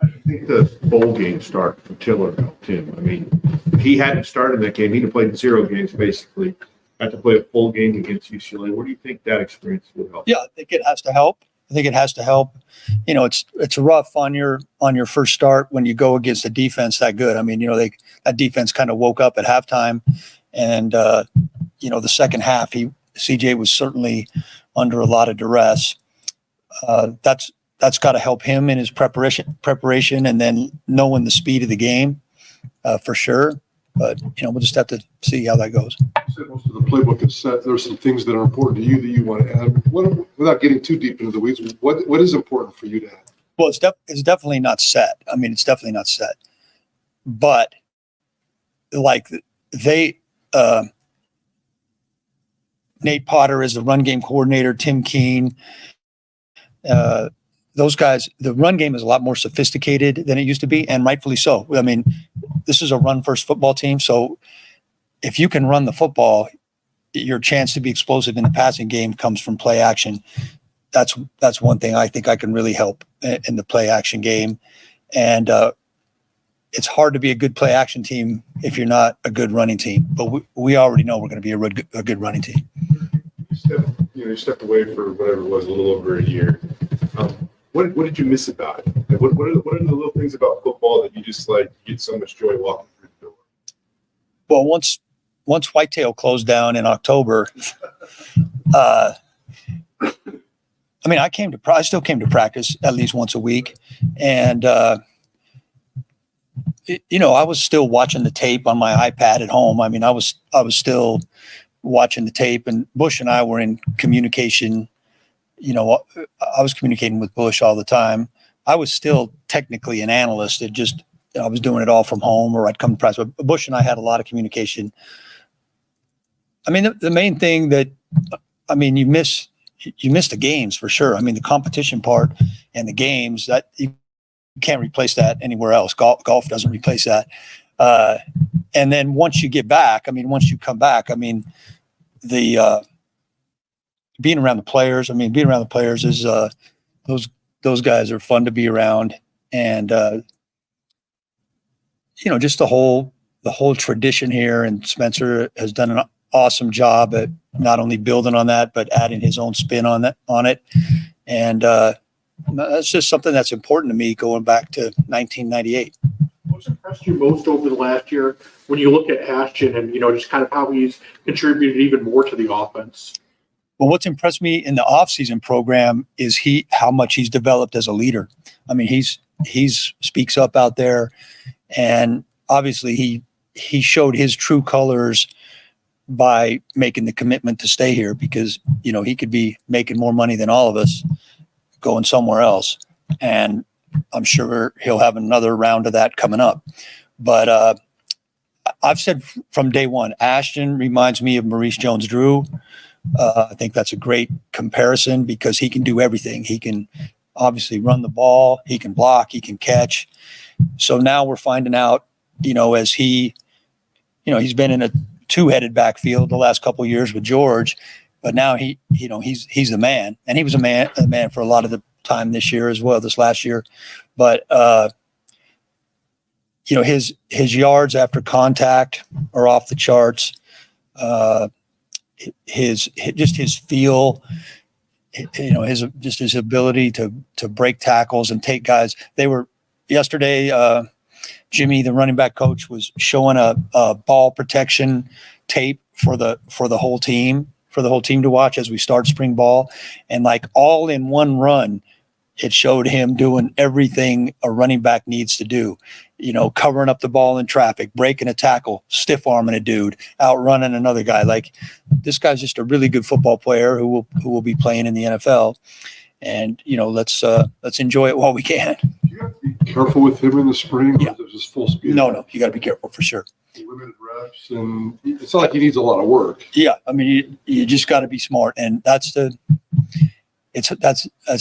I think the bowl game start for Tiller helped him. I mean, if he hadn't started that game, he'd have played 0 games basically. Had to play a full game against UCLA. Where do you think that experience would help? Yeah, I think it has to help. It's rough on your first start when you go against a defense that good. I mean, that defense kind of woke up at halftime, and the second half, CJ was certainly under a lot of duress. That's got to help him in his preparation, and then knowing the speed of the game for sure. But we'll just have to see how that goes. You said most of the playbook is set. There's some things that are important to you that you want to add. Without getting too deep into the weeds, what is important for you to add? Well, it's definitely not set. I mean, it's definitely not set. But like Nate Potter is the run game coordinator, Tim Keene. Those guys, the run game is a lot more sophisticated than it used to be, and rightfully so. I mean, this is a run-first football team, so if you can run the football, your chance to be explosive in the passing game comes from play action. That's one thing I think I can really help in the play action game, and it's hard to be a good play action team if you're not a good running team. But we already know we're going to be a good running team. You stepped away for whatever it was, a little over a year. What did you miss about it? Like, what are the little things about football that you just get so much joy walking through the door? Well, once Whitetail closed down in October, I mean, I still came to practice at least once a week, and I was still watching the tape on my iPad at home. I mean, I was still watching the tape, and Bush and I were in communication. I was communicating with Bush all the time. I was still technically an analyst. I was doing it all from home, or I'd come to practice. But Bush and I had a lot of communication. I mean, the main thing you miss the games for sure. I mean, the competition part and the games, that you can't replace that anywhere else. Golf doesn't replace that. And then once you come back, the being around the players. I mean, being around the players is those guys are fun to be around, and just the whole tradition here. And Spencer has done an awesome job at not only building on that, but adding his own spin on it. And that's just something that's important to me going back to 1998. What's impressed you most over the last year when you look at Ashton and, just kind of how he's contributed even more to the offense? Well, what's impressed me in the offseason program is how much he's developed as a leader. I mean, he's speaks up out there, and obviously he showed his true colors by making the commitment to stay here because, he could be making more money than all of us going somewhere else. And I'm sure he'll have another round of that coming up. But I've said from day one, Ashton reminds me of Maurice Jones-Drew. I think that's a great comparison because he can do everything. He can obviously run the ball, he can block, he can catch. So now we're finding out, as he's been in a two-headed backfield the last couple of years with George, but now he's the man, and he was a man for a lot of the time this year as well, this last year. But his yards after contact are off the charts. His feel, his ability to break tackles and take guys. They were yesterday. Jimmy, the running back coach, was showing a ball protection tape for the whole team to watch as we start spring ball, and like all in one run, it showed him doing everything a running back needs to do. Covering up the ball in traffic, breaking a tackle, stiff arming a dude, outrunning another guy. Like, this guy's just a really good football player who will be playing in the NFL. And let's enjoy it while we can. You have to be careful with him in the spring. Yeah. Or is this full speed? No, you got to be careful for sure. Limited reps, and it's not like he needs a lot of work. Yeah, I mean, you just got to be smart, and that's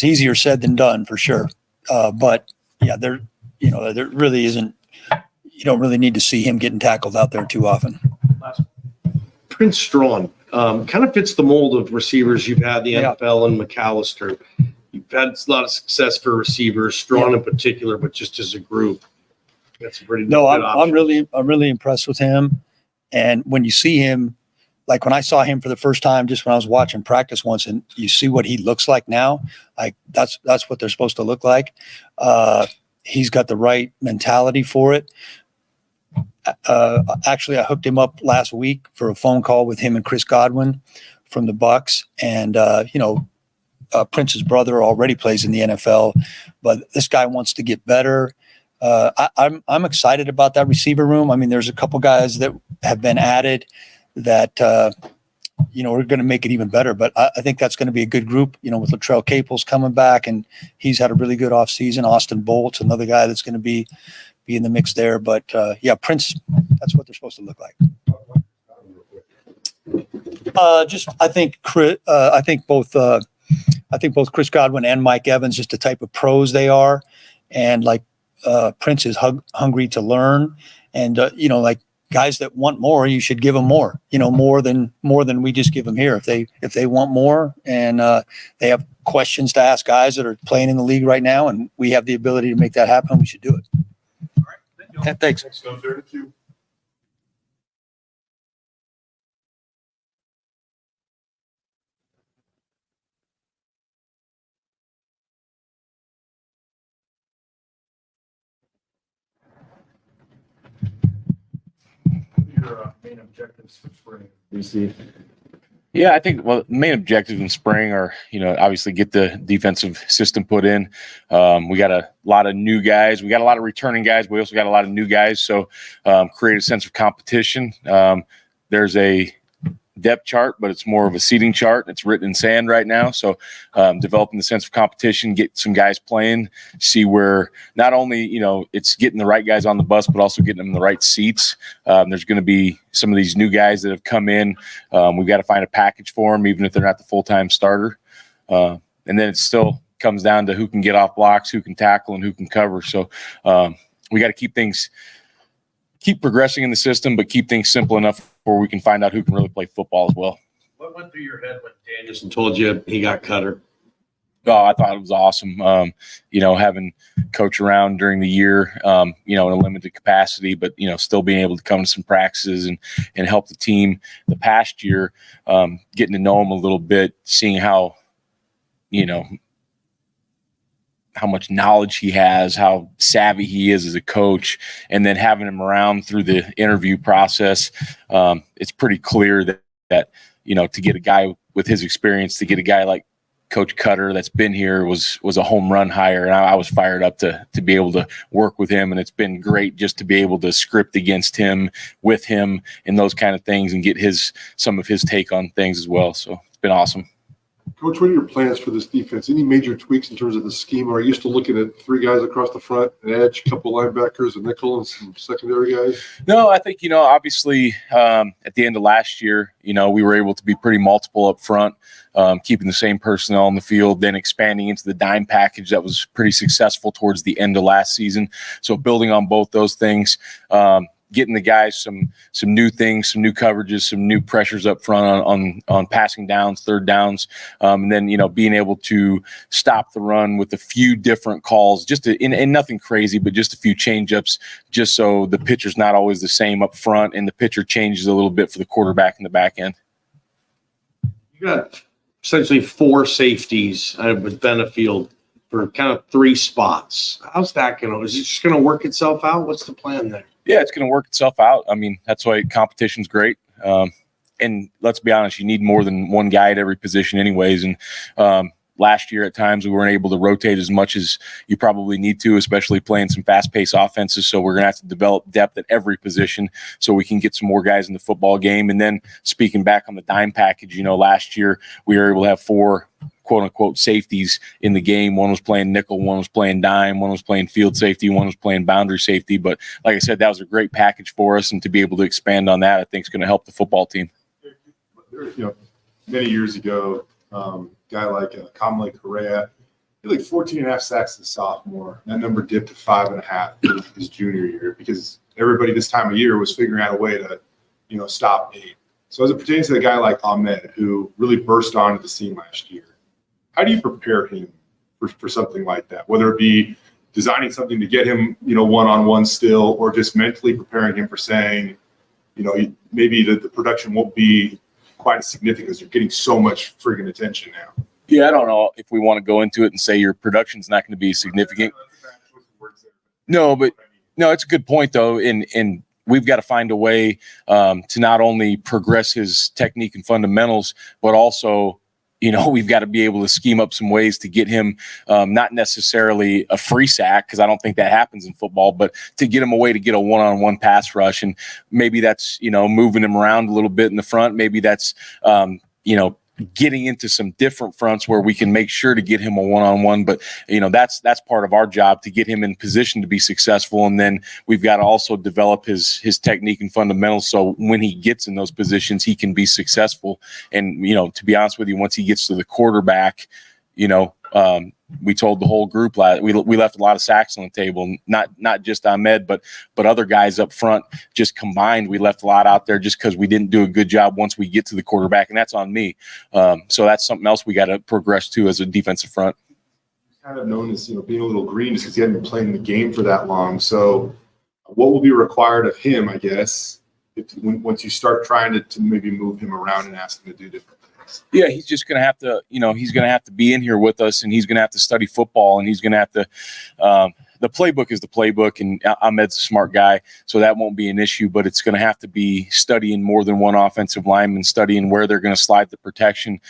easier said than done for sure. But yeah, there really isn't. You don't really need to see him getting tackled out there too often. Prince Strawn kind of fits the mold of receivers you've had the Yeah. NFL and McAllister. You've had a lot of success for receivers, Strawn in particular, but just as a group, that's a pretty No, good I'm option. really impressed with him. And when you see him, like when I saw him for the first time, just when I was watching practice once, and you see what he looks like now, like that's what they're supposed to look like. He's got the right mentality for it. Actually, I hooked him up last week for a phone call with him and Chris Godwin from the Bucks, and Prince's brother already plays in the NFL, but this guy wants to get better. I'm excited about that receiver room. I mean, there's a couple guys that have been added that are going to make it even better. But I think that's going to be a good group. With Latrell Caples coming back, and he's had a really good offseason. Austin Bolt's another guy that's going to be in the mix there. But Prince, that's what they're supposed to look like. I think both Chris Godwin and Mike Evans, just the type of pros they are, and like Prince is hungry to learn, and like guys that want more, you should give them more. More than we just give them here. If they want more, and they have questions to ask guys that are playing in the league right now, and we have the ability to make that happen, we should do it. All right. Thank you. Yeah, thanks. Next on 32. Your main objectives for spring, DC. Yeah, I think, well, main objectives in spring are, obviously get the defensive system put in. We got a lot of new guys. We got a lot of returning guys. We also got a lot of new guys. So create a sense of competition. There's a depth chart, but it's more of a seating chart. It's written in sand right now. So developing the sense of competition, get some guys playing, see where not only, it's getting the right guys on the bus, but also getting them in the right seats. There's going to be some of these new guys that have come in. We've got to find a package for them, even if they're not the full-time starter. And then it still comes down to who can get off blocks, who can tackle, and who can cover. So we got to keep progressing in the system, but keep things simple enough where we can find out who can really play football as well. What went through your head when Danielson told you he got Koetter? Oh, I thought it was awesome. Having coach around during the year, in a limited capacity, but, still being able to come to some practices and help the team the past year, getting to know him a little bit, seeing how, how much knowledge he has, how savvy he is as a coach, and then having him around through the interview process, it's pretty clear that to get a guy with his experience, to get a guy like Coach Koetter that's been here was a home run hire, and I was fired up to be able to work with him, and it's been great just to be able to script against him, with him, and those kind of things, and get some of his take on things as well. So it's been awesome. Coach, what are your plans for this defense? Any major tweaks in terms of the scheme? Are you used to looking at 3 guys across the front, an edge, a couple linebackers, a nickel, and some secondary guys? No, I think, obviously at the end of last year, we were able to be pretty multiple up front, keeping the same personnel on the field, then expanding into the dime package that was pretty successful towards the end of last season. So building on both those things, getting the guys some new things, some new coverages, some new pressures up front on passing downs, third downs, and then being able to stop the run with a few different calls, and nothing crazy, but just a few change-ups, just so the pitcher's not always the same up front, and the pitcher changes a little bit for the quarterback in the back end. You got essentially 4 safeties with Benefield for kind of 3 spots. How's that going to? Is it just going to work itself out? What's the plan there? Yeah, it's going to work itself out. I mean, that's why competition's great. And let's be honest, you need more than one guy at every position anyways. And last year at times we weren't able to rotate as much as you probably need to, especially playing some fast-paced offenses. So we're going to have to develop depth at every position so we can get some more guys in the football game. And then speaking back on the dime package, last year we were able to have 4 quote-unquote safeties in the game. One was playing nickel, one was playing dime, one was playing field safety, one was playing boundary safety. But like I said, that was a great package for us, and to be able to expand on that, I think is going to help the football team. Many years ago, guy like Kamala Correa, he had like 14.5 sacks as a sophomore. That number dipped to 5.5 his junior year because everybody this time of year was figuring out a way to, stop Nate. So as it pertains to a guy like Ahmed, who really burst onto the scene last year, how do you prepare him for something like that? Whether it be designing something to get him, one-on-one still, or just mentally preparing him for saying, maybe the production won't be quite as significant because you're getting so much friggin' attention now. Yeah, I don't know if we want to go into it and say your production's not going to be significant. No, it's a good point though. And we've got to find a way to not only progress his technique and fundamentals, but also we've got to be able to scheme up some ways to get him not necessarily a free sack, because I don't think that happens in football, but to get him a way to get a one-on-one pass rush. And maybe that's, moving him around a little bit in the front. Maybe that's, getting into some different fronts where we can make sure to get him a one-on-one. But, that's part of our job, to get him in position to be successful. And then we've got to also develop his technique and fundamentals, so when he gets in those positions, he can be successful. And, to be honest with you, once he gets to the quarterback, we told the whole group we left a lot of sacks on the table, not just Ahmed, but other guys up front. Just combined, we left a lot out there just because we didn't do a good job once we get to the quarterback, and that's on me. So that's something else we got to progress to as a defensive front. Kind of known as being a little green just because he hadn't been playing the game for that long. So what will be required of him, I guess, once you start trying to maybe move him around and ask him to do different things? Yeah, he's just going to have to, he's going to have to be in here with us, and he's going to have to study football, and he's going to have to, the playbook is the playbook, and Ahmed's a smart guy, so that won't be an issue, but it's going to have to be studying more than one offensive lineman, studying where they're going to slide the protection,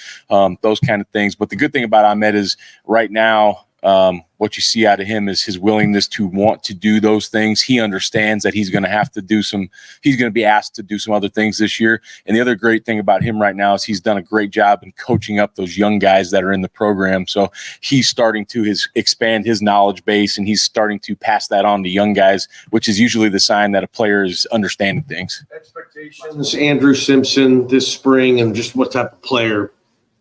those kind of things. But the good thing about Ahmed is right now, what you see out of him is his willingness to want to do those things. He understands that he's going to have to he's going to be asked to do some other things this year. And the other great thing about him right now is he's done a great job in coaching up those young guys that are in the program. So he's starting to expand his knowledge base, and he's starting to pass that on to young guys, which is usually the sign that a player is understanding things. Expectations, Andrew Simpson this spring, and just what type of player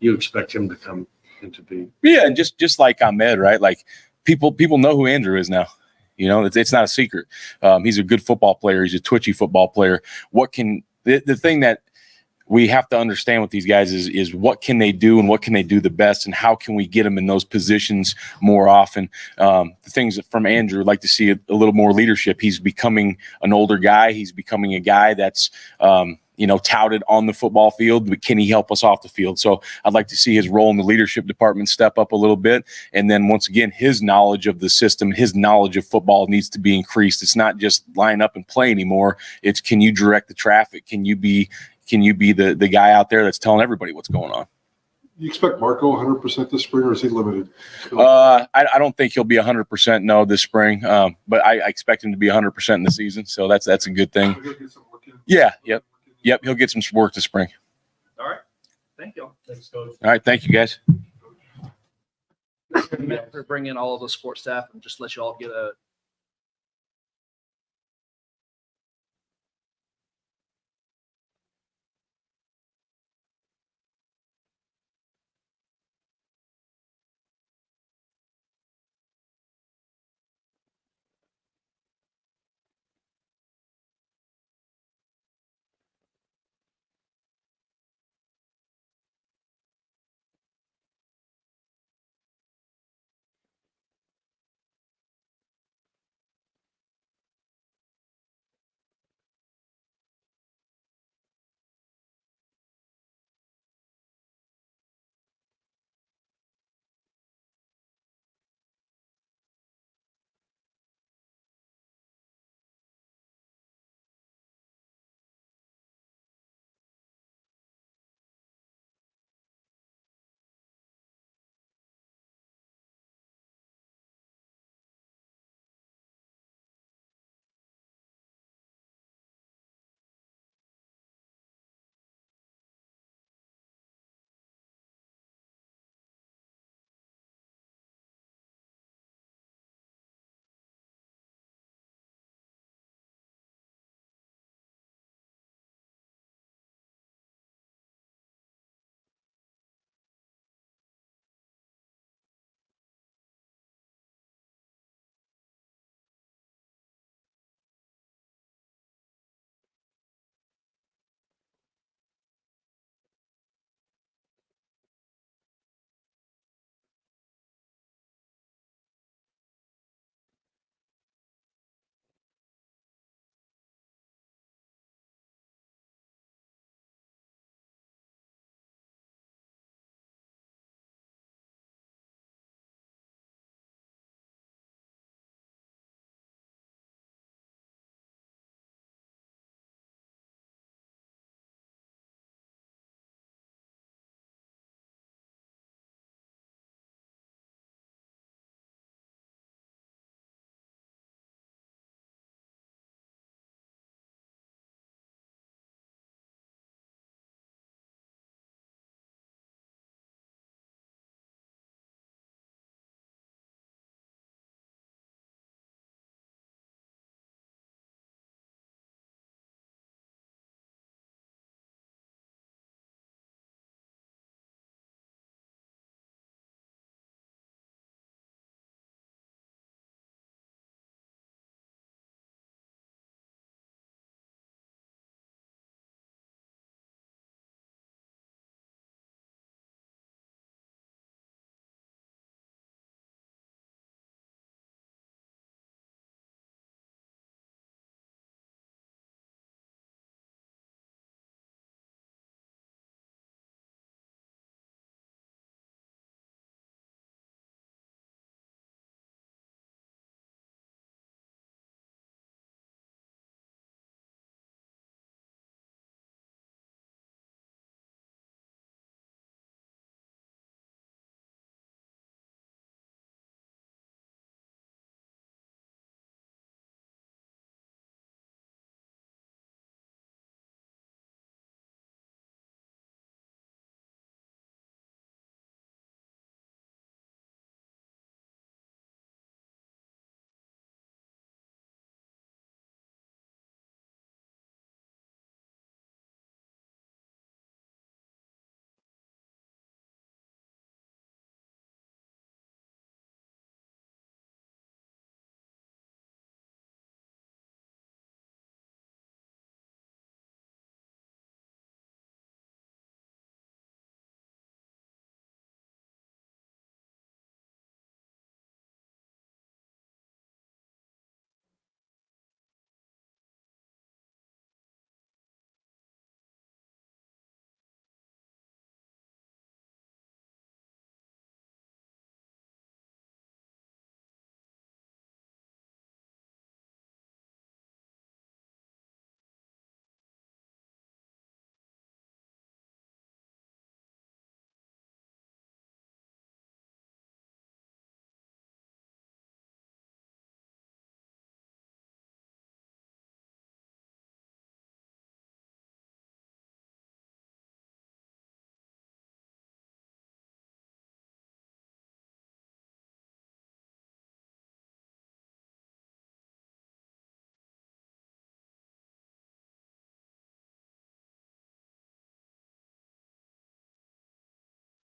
you expect him to come into be. Yeah, and just like Ahmed, right? Like people know who Andrew is now. It's not a secret. He's a good football player. He's a twitchy football player. The thing that we have to understand with these guys is what can they do and what can they do the best, and how can we get them in those positions more often. The things from Andrew, I'd like to see a little more leadership. He's becoming an older guy. He's becoming a guy that's touted on the football field, but can he help us off the field? So I'd like to see his role in the leadership department step up a little bit. And then once again, his knowledge of the system, his knowledge of football needs to be increased. It's not just line up and play anymore. It's, can you direct the traffic? Can you be the guy out there that's telling everybody what's going on? You expect Marco 100% this spring, or is he limited? I don't think he'll be 100% no this spring, but I expect him to be 100% in the season. So that's a good thing. Yeah. Yep. He'll get some work this spring. All right. Thank you. Thanks, Coach. All right. Thank you, guys. For bringing all of the support staff and just let you all get a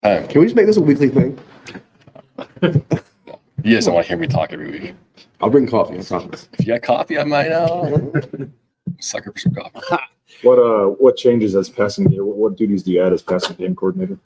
Can we just make this a weekly thing? You guys don't want to hear me talk every week. I'll bring coffee, I promise. If you got coffee, I might sucker for some coffee. What changes as passing game? What duties do you add as passing game coordinator?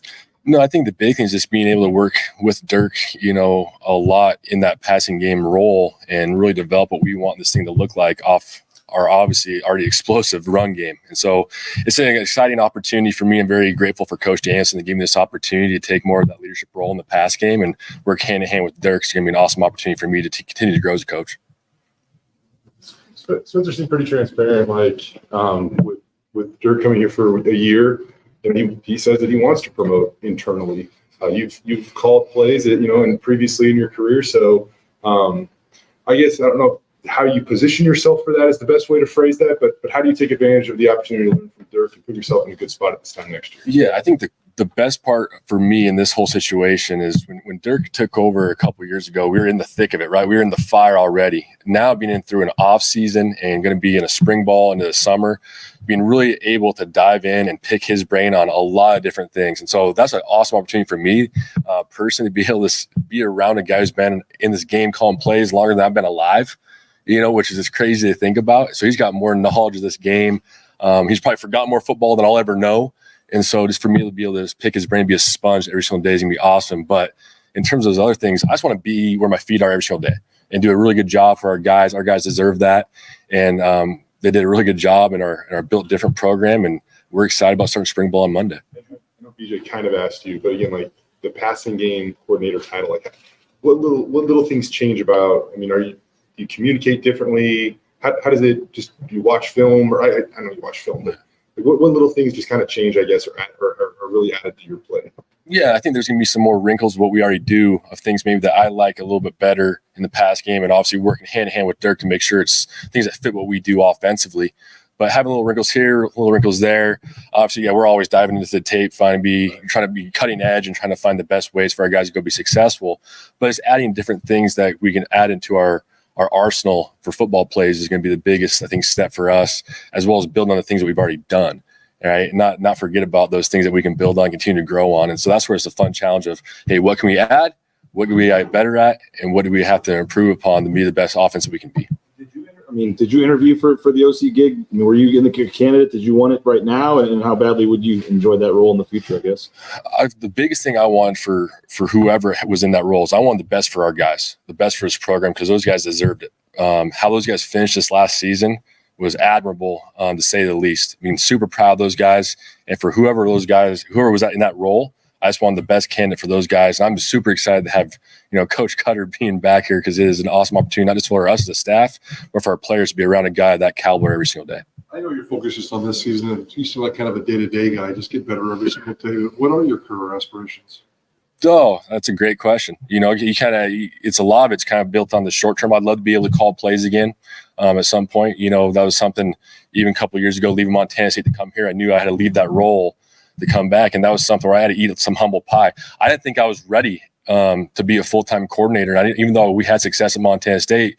No, I think the big thing is just being able to work with Dirk, a lot in that passing game role and really develop what we want this thing to look like off our obviously already explosive run game. And so it's an exciting opportunity for me. I'm very grateful for Coach Danielson to give me this opportunity to take more of that leadership role in the pass game and work hand in hand with Dirk. It's going to be an awesome opportunity for me to continue to grow as a coach. Spencer seemed pretty transparent, with Dirk coming here for a year, and he says that he wants to promote internally. You've called plays that, and previously in your career. So I guess I don't know how you position yourself for that is the best way to phrase that, but how do you take advantage of the opportunity to learn from Dirk and put yourself in a good spot at this time next year? Yeah, I think the best part for me in this whole situation is when Dirk took over a couple of years ago, we were in the thick of it, right? We were in the fire already. Now being in through an off season and going to be in a spring ball into the summer, being really able to dive in and pick his brain on a lot of different things. And so that's an awesome opportunity for me personally to be able to be around a guy who's been in this game calling plays longer than I've been alive, which is just crazy to think about. So he's got more knowledge of this game. He's probably forgotten more football than I'll ever know. And so just for me to be able to just pick his brain, be a sponge every single day is going to be awesome. But in terms of those other things, I just want to be where my feet are every single day and do a really good job for our guys. Our guys deserve that. And they did a really good job in our built different program. And we're excited about starting spring ball on Monday. I know BJ kind of asked you, but again, the passing game coordinator title, what little things change about? Do you communicate differently? How does it do you watch film? Or I know you watch film, but what little things just kind of change, I guess, or really added to your play? Yeah, I think there's going to be some more wrinkles of what we already do of things maybe that I like a little bit better in the pass game, and obviously working hand in hand with Dirk to make sure it's things that fit what we do offensively. But having little wrinkles here, little wrinkles there. Obviously, yeah, we're always diving into the tape, trying to be cutting edge and trying to find the best ways for our guys to go be successful. But it's adding different things that we can add into our arsenal for football plays is going to be the biggest, I think, step for us, as well as building on the things that we've already done. Right. Not forget about those things that we can build on, continue to grow on. And so that's where it's a fun challenge of, hey, what can we add? What can we get better at? And what do we have to improve upon to be the best offense that we can be? Did you interview for the OC gig? Were you in the candidate? Did you want it right now? And how badly would you enjoy that role in the future, I guess? The biggest thing I want for whoever was in that role is I want the best for our guys, the best for this program, because those guys deserved it. How those guys finished this last season was admirable, to say the least. Super proud of those guys. And for whoever was in that role, I just wanted the best candidate for those guys. And I'm super excited to have, Coach Koetter being back here, because it is an awesome opportunity, not just for us as a staff, but for our players to be around a guy of that caliber every single day. I know your focus is on this season, and you seem like kind of a day-to-day guy, just get better every single day. What are your career aspirations? Oh, that's a great question. It's a lot of it's kind of built on the short term. I'd love to be able to call plays again at some point. That was something even a couple of years ago, leaving Montana State to come here. I knew I had to leave that role to come back, and that was something where I had to eat some humble pie. I didn't think I was ready to be a full-time coordinator. And even though we had success at Montana State,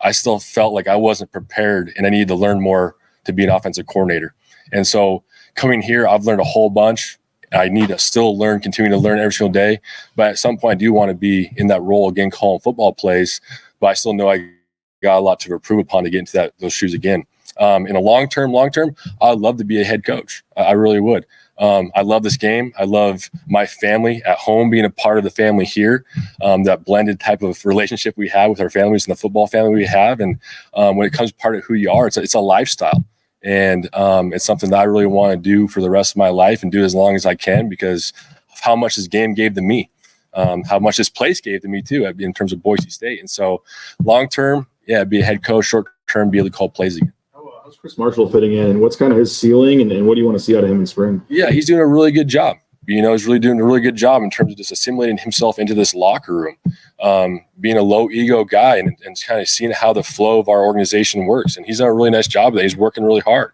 I still felt like I wasn't prepared, and I needed to learn more to be an offensive coordinator. And so coming here, I've learned a whole bunch. I need to still continue to learn every single day. But at some point, I do want to be in that role again, calling football plays. But I still know I got a lot to improve upon to get into those shoes again. In a long term, I'd love to be a head coach. I really would. I love this game. I love my family at home, being a part of the family here, that blended type of relationship we have with our families and the football family we have. And when it comes part of who you are, it's a lifestyle. And it's something that I really want to do for the rest of my life and do as long as I can, because of how much this game gave to me, how much this place gave to me too, in terms of Boise State. And so long-term, be a head coach, short-term, be able to call plays again. How's Chris Marshall fitting in, and what's kind of his ceiling, and what do you want to see out of him in spring? Yeah, he's doing a really good job. He's really doing a really good job in terms of just assimilating himself into this locker room, being a low ego guy and kind of seeing how the flow of our organization works. And he's done a really nice job of that. He's working really hard.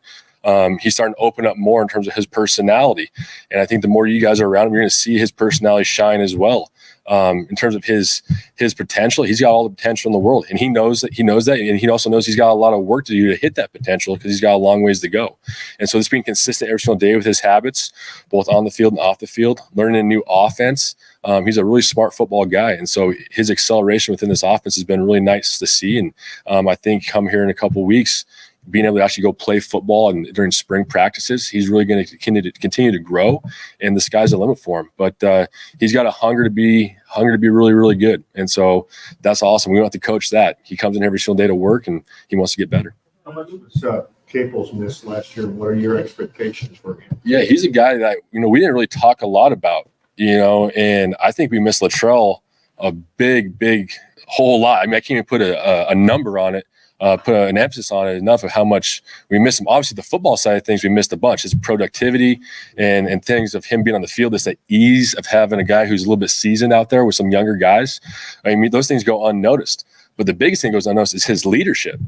He's starting to open up more in terms of his personality. And I think the more you guys are around him, you're going to see his personality shine as well. In terms of his potential, he's got all the potential in the world, and he knows that, and he also knows he's got a lot of work to do to hit that potential because he's got a long ways to go. And so, this being consistent every single day with his habits, both on the field and off the field, learning a new offense. He's a really smart football guy, and so his acceleration within this offense has been really nice to see. And I think come here in a couple of weeks, being able to actually go play football and during spring practices, he's really going to continue to grow, and the sky's the limit for him. But he's got a hunger to be really, really good. And so that's awesome. We want to coach that. He comes in every single day to work, and he wants to get better. How much was Caples missed last year? What are your expectations for him? Yeah, he's a guy that, we didn't really talk a lot about, and I think we missed Latrell a big whole lot. I mean, I can't even put a number on it. Put an emphasis on it enough of how much we missed him. Obviously, the football side of things, we missed a bunch. His productivity and things of him being on the field, is the ease of having a guy who's a little bit seasoned out there with some younger guys. I mean, those things go unnoticed. But the biggest thing goes unnoticed is his leadership.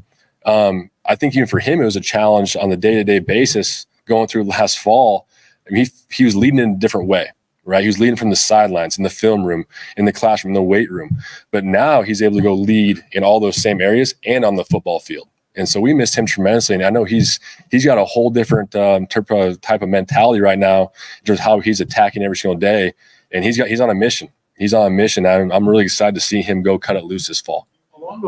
I think even for him, it was a challenge on the day-to-day basis going through last fall. I mean, he was leading in a different way. Right, he was leading from the sidelines, in the film room, in the classroom, in the weight room. But now he's able to go lead in all those same areas and on the football field. And so we missed him tremendously. And I know he's got a whole different type of mentality right now in terms of how he's attacking every single day. And he's on a mission. He's on a mission. I'm really excited to see him go cut it loose this fall. Along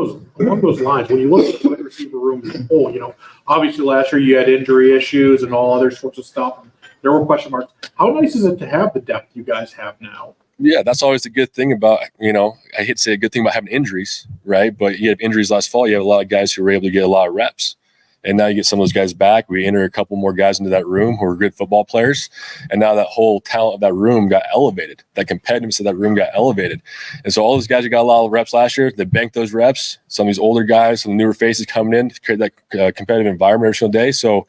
those lines, when you look at the wide receiver room as a whole, obviously last year you had injury issues and all other sorts of stuff. There were question marks. How nice is it to have the depth you guys have now? Yeah, that's always a good thing about, I hate to say a good thing about having injuries, right? But you have injuries last fall. You have a lot of guys who were able to get a lot of reps. And now you get some of those guys back. We enter a couple more guys into that room who are good football players. And now that whole talent of that room got elevated. That competitiveness of that room got elevated. And so all those guys who got a lot of reps last year, they banked those reps. Some of these older guys, some newer faces coming in to create that competitive environment every single day. So,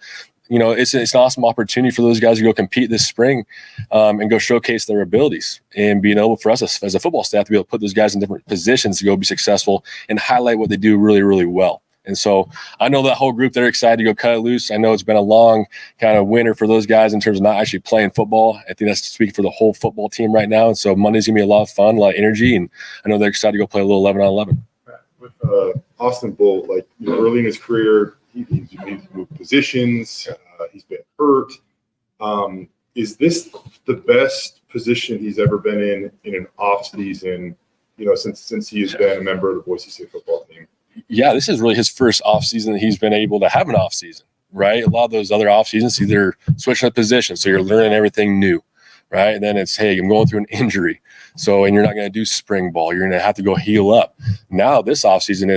it's an awesome opportunity for those guys to go compete this spring and go showcase their abilities, and being able for us as a football staff to be able to put those guys in different positions to go be successful and highlight what they do really, really well. And so I know that whole group, they're excited to go cut it loose. I know it's been a long kind of winter for those guys in terms of not actually playing football. I think that's speaking for the whole football team right now. And so Monday's going to be a lot of fun, a lot of energy, and I know they're excited to go play a little 11-on-11. With Austin Bolt, early in his career, he's moved positions. He's been hurt. Is this the best position he's ever been in an off season? Since he has been a member of the Boise State football team. Yeah, this is really his first off season that he's been able to have an off season. Right, a lot of those other off seasons, either switching a position, so you're learning everything new. Right, and then it's, hey, I'm going through an injury, and you're not going to do spring ball. You're going to have to go heal up. Now this off season,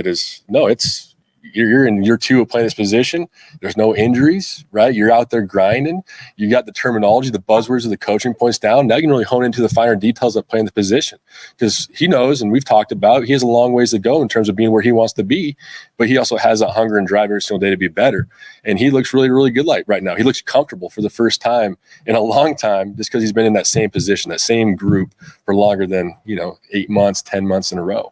you're in year 2 of playing this position. There's no injuries, right? You're out there grinding. You got the terminology, the buzzwords of the coaching points down. Now you can really hone into the finer details of playing the position, because he knows, and we've talked about, he has a long ways to go in terms of being where he wants to be, but he also has that hunger and drive every single day to be better. And he looks really, really good right now. He looks comfortable for the first time in a long time, just because he's been in that same position, that same group for longer than, 8 months, 10 months in a row.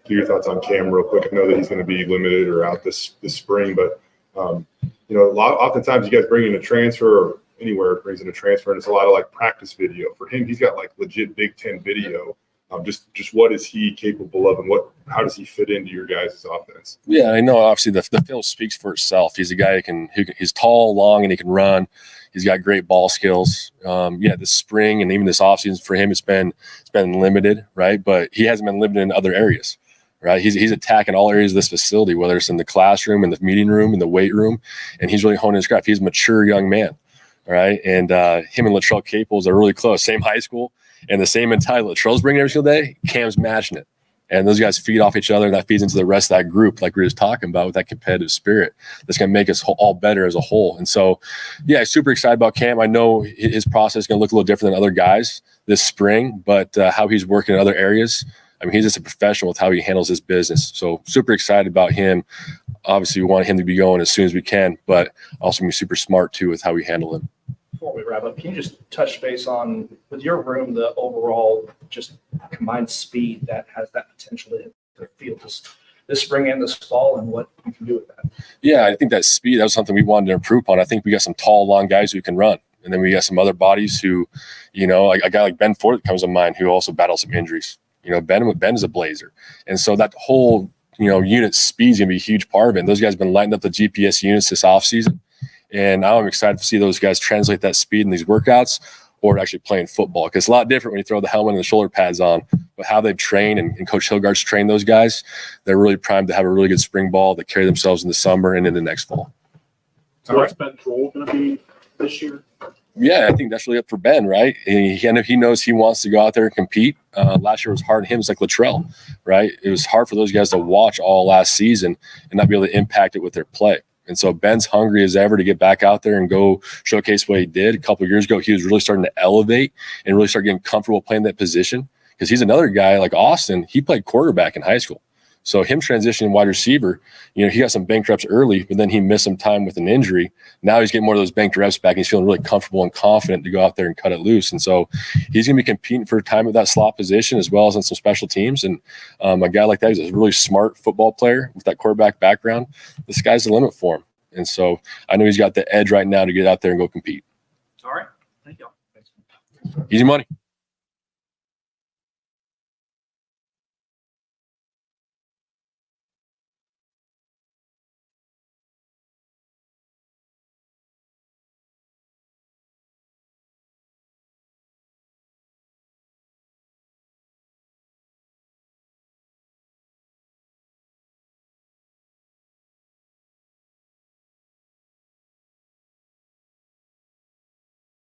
Your thoughts on Cam real quick. I know that he's going to be limited or out this spring, but oftentimes you guys bring in a transfer, or anywhere brings in a transfer, and it's a lot of practice video. For him, he's got legit Big Ten video. Just what is he capable of, and how does he fit into your guys' offense? Yeah, I know. Obviously, the film speaks for itself. He's a guy he's tall, long, and he can run. He's got great ball skills. This spring and even this offseason for him, it's been limited, right? But he hasn't been limited in other areas. Right, he's attacking all areas of this facility, whether it's in the classroom, in the meeting room, in the weight room, and he's really honing his craft. He's a mature young man, right? And him and Latrell Caples are really close, same high school, and the same mentality Latrell's bringing every single day. Cam's matching it, and those guys feed off each other. And that feeds into the rest of that group, like we were just talking about, with that competitive spirit that's going to make us all better as a whole. And so, yeah, super excited about Cam. I know his process is going to look a little different than other guys this spring, but how he's working in other areas. I mean, he's just a professional with how he handles his business. So super excited about him. Obviously, we want him to be going as soon as we can, but also be super smart too with how we handle him. Before we wrap up, can you just touch base on, with your room, the overall just combined speed that has that potential to field this spring and this fall, and what you can do with that? Yeah, I think that speed, that was something we wanted to improve on. I think we got some tall, long guys who can run. And then we got some other bodies who, like a guy like Ben Ford comes to mind who also battles some injuries. Ben is a blazer. And so that whole, unit speed's going to be a huge part of it. And those guys have been lighting up the GPS units this offseason. And now I'm excited to see those guys translate that speed in these workouts or actually playing football. Because it's a lot different when you throw the helmet and the shoulder pads on. But how they've trained and Coach Hilgard's trained those guys, they're really primed to have a really good spring ball that carry themselves in the summer and into next fall. So what's Ben's role going to be this year? Yeah, I think that's really up for Ben, right? He knows he wants to go out there and compete. Last year was hard on him. It's like Latrell, right? It was hard for those guys to watch all last season and not be able to impact it with their play. And so Ben's hungry as ever to get back out there and go showcase what he did. A couple of years ago, he was really starting to elevate and really start getting comfortable playing that position because he's another guy like Austin. He played quarterback in high school. So him transitioning wide receiver, he got some banked reps early, but then he missed some time with an injury. Now he's getting more of those banked reps back. And he's feeling really comfortable and confident to go out there and cut it loose. And so he's going to be competing for time at that slot position as well as on some special teams. And a guy like that, he's a really smart football player with that quarterback background. The sky's the limit for him. And so I know he's got the edge right now to get out there and go compete. All right. Thank you. Easy money.